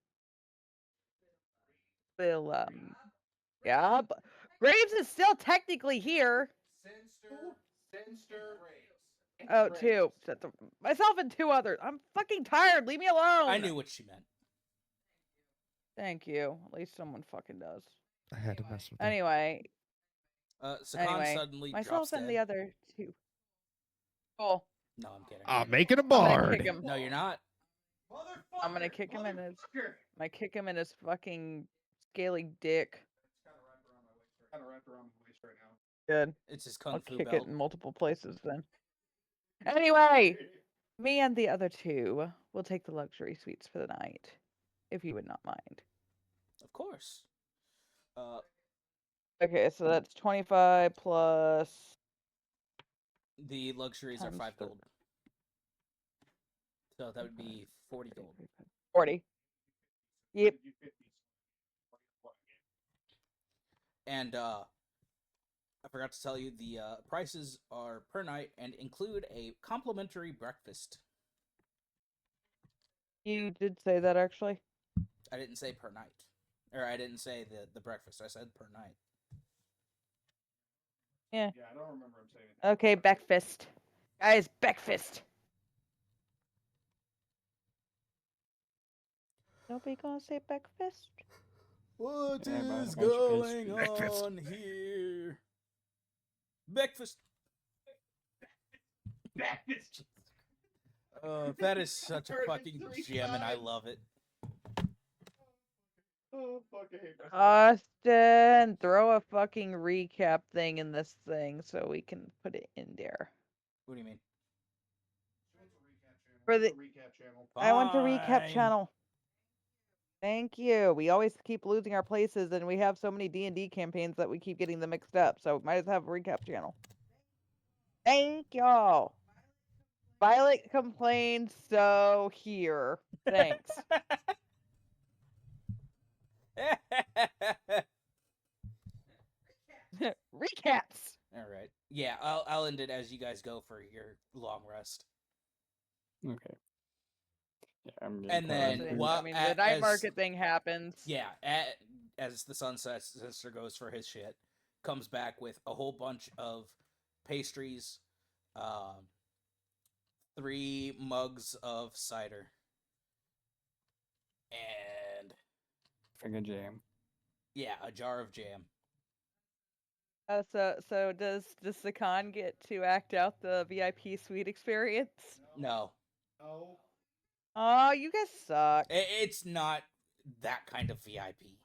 will yeah, but Graves is still technically here. Oh, 2. Myself and 2 others. I'm fucking tired. Leave me alone. I knew what she meant. Thank you. At least someone fucking does. I had to mess with her. Anyway, Sakan suddenly myself drops and dead. the other 2. Cool. No, I'm kidding. I'm making a I'm gonna bard. kick him. No, you're not. I'm gonna kick him in his. I kick him in his fucking scaly dick. Kind of wrapped around my waist right now. Good. It's his kung I'll fu kick belt. it in multiple places then. Anyway, me and the other 2 will take the luxury suites for the night, if you would not mind. Of course. Okay, so that's 25 plus. The luxuries are Times 5 the- gold. So that would be 40 gold. 40. Yep. And I forgot to tell you, the prices are per night and include a complimentary breakfast. You did say that actually. I didn't say per night. Or I didn't say the breakfast. I said per night. Yeah. Yeah, I don't remember him saying it. Okay, breakfast. Guys, breakfast. Nobody gonna say breakfast? What Yeah, but is a bunch of going pastries. on here? Breakfast. That is such a fucking gem, and I love it. Oh, fuck, I hate myself. Austin, throw a fucking recap thing in this thing so we can put it in there. What do you mean? For the recap channel. I want the recap Fine. channel. Thank you. We always keep losing our places, and we have so many D&D campaigns that we keep getting them mixed up. So might as well have a recap channel. Thank y'all. Violet complained, so here. Thanks. Recaps. All right. Yeah, I'll end it as you guys go for your long rest. Okay. Yeah, I'm getting And tired. then, I while mean, the night as- market thing happens. Yeah, as the sunset sister goes for his shit, comes back with a whole bunch of pastries, 3 mugs of cider, and Finger jam. yeah, a jar of jam. So does Sakan get to act out the VIP suite experience? No, No. Oh, you guys suck. it's not that kind of VIP.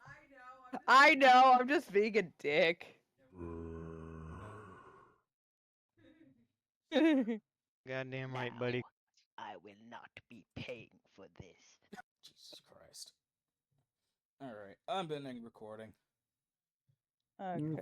I know. I'm just being a dick. Goddamn right, buddy. I will not be paying for this. Jesus Christ. All right, I'm ending recording. Okay.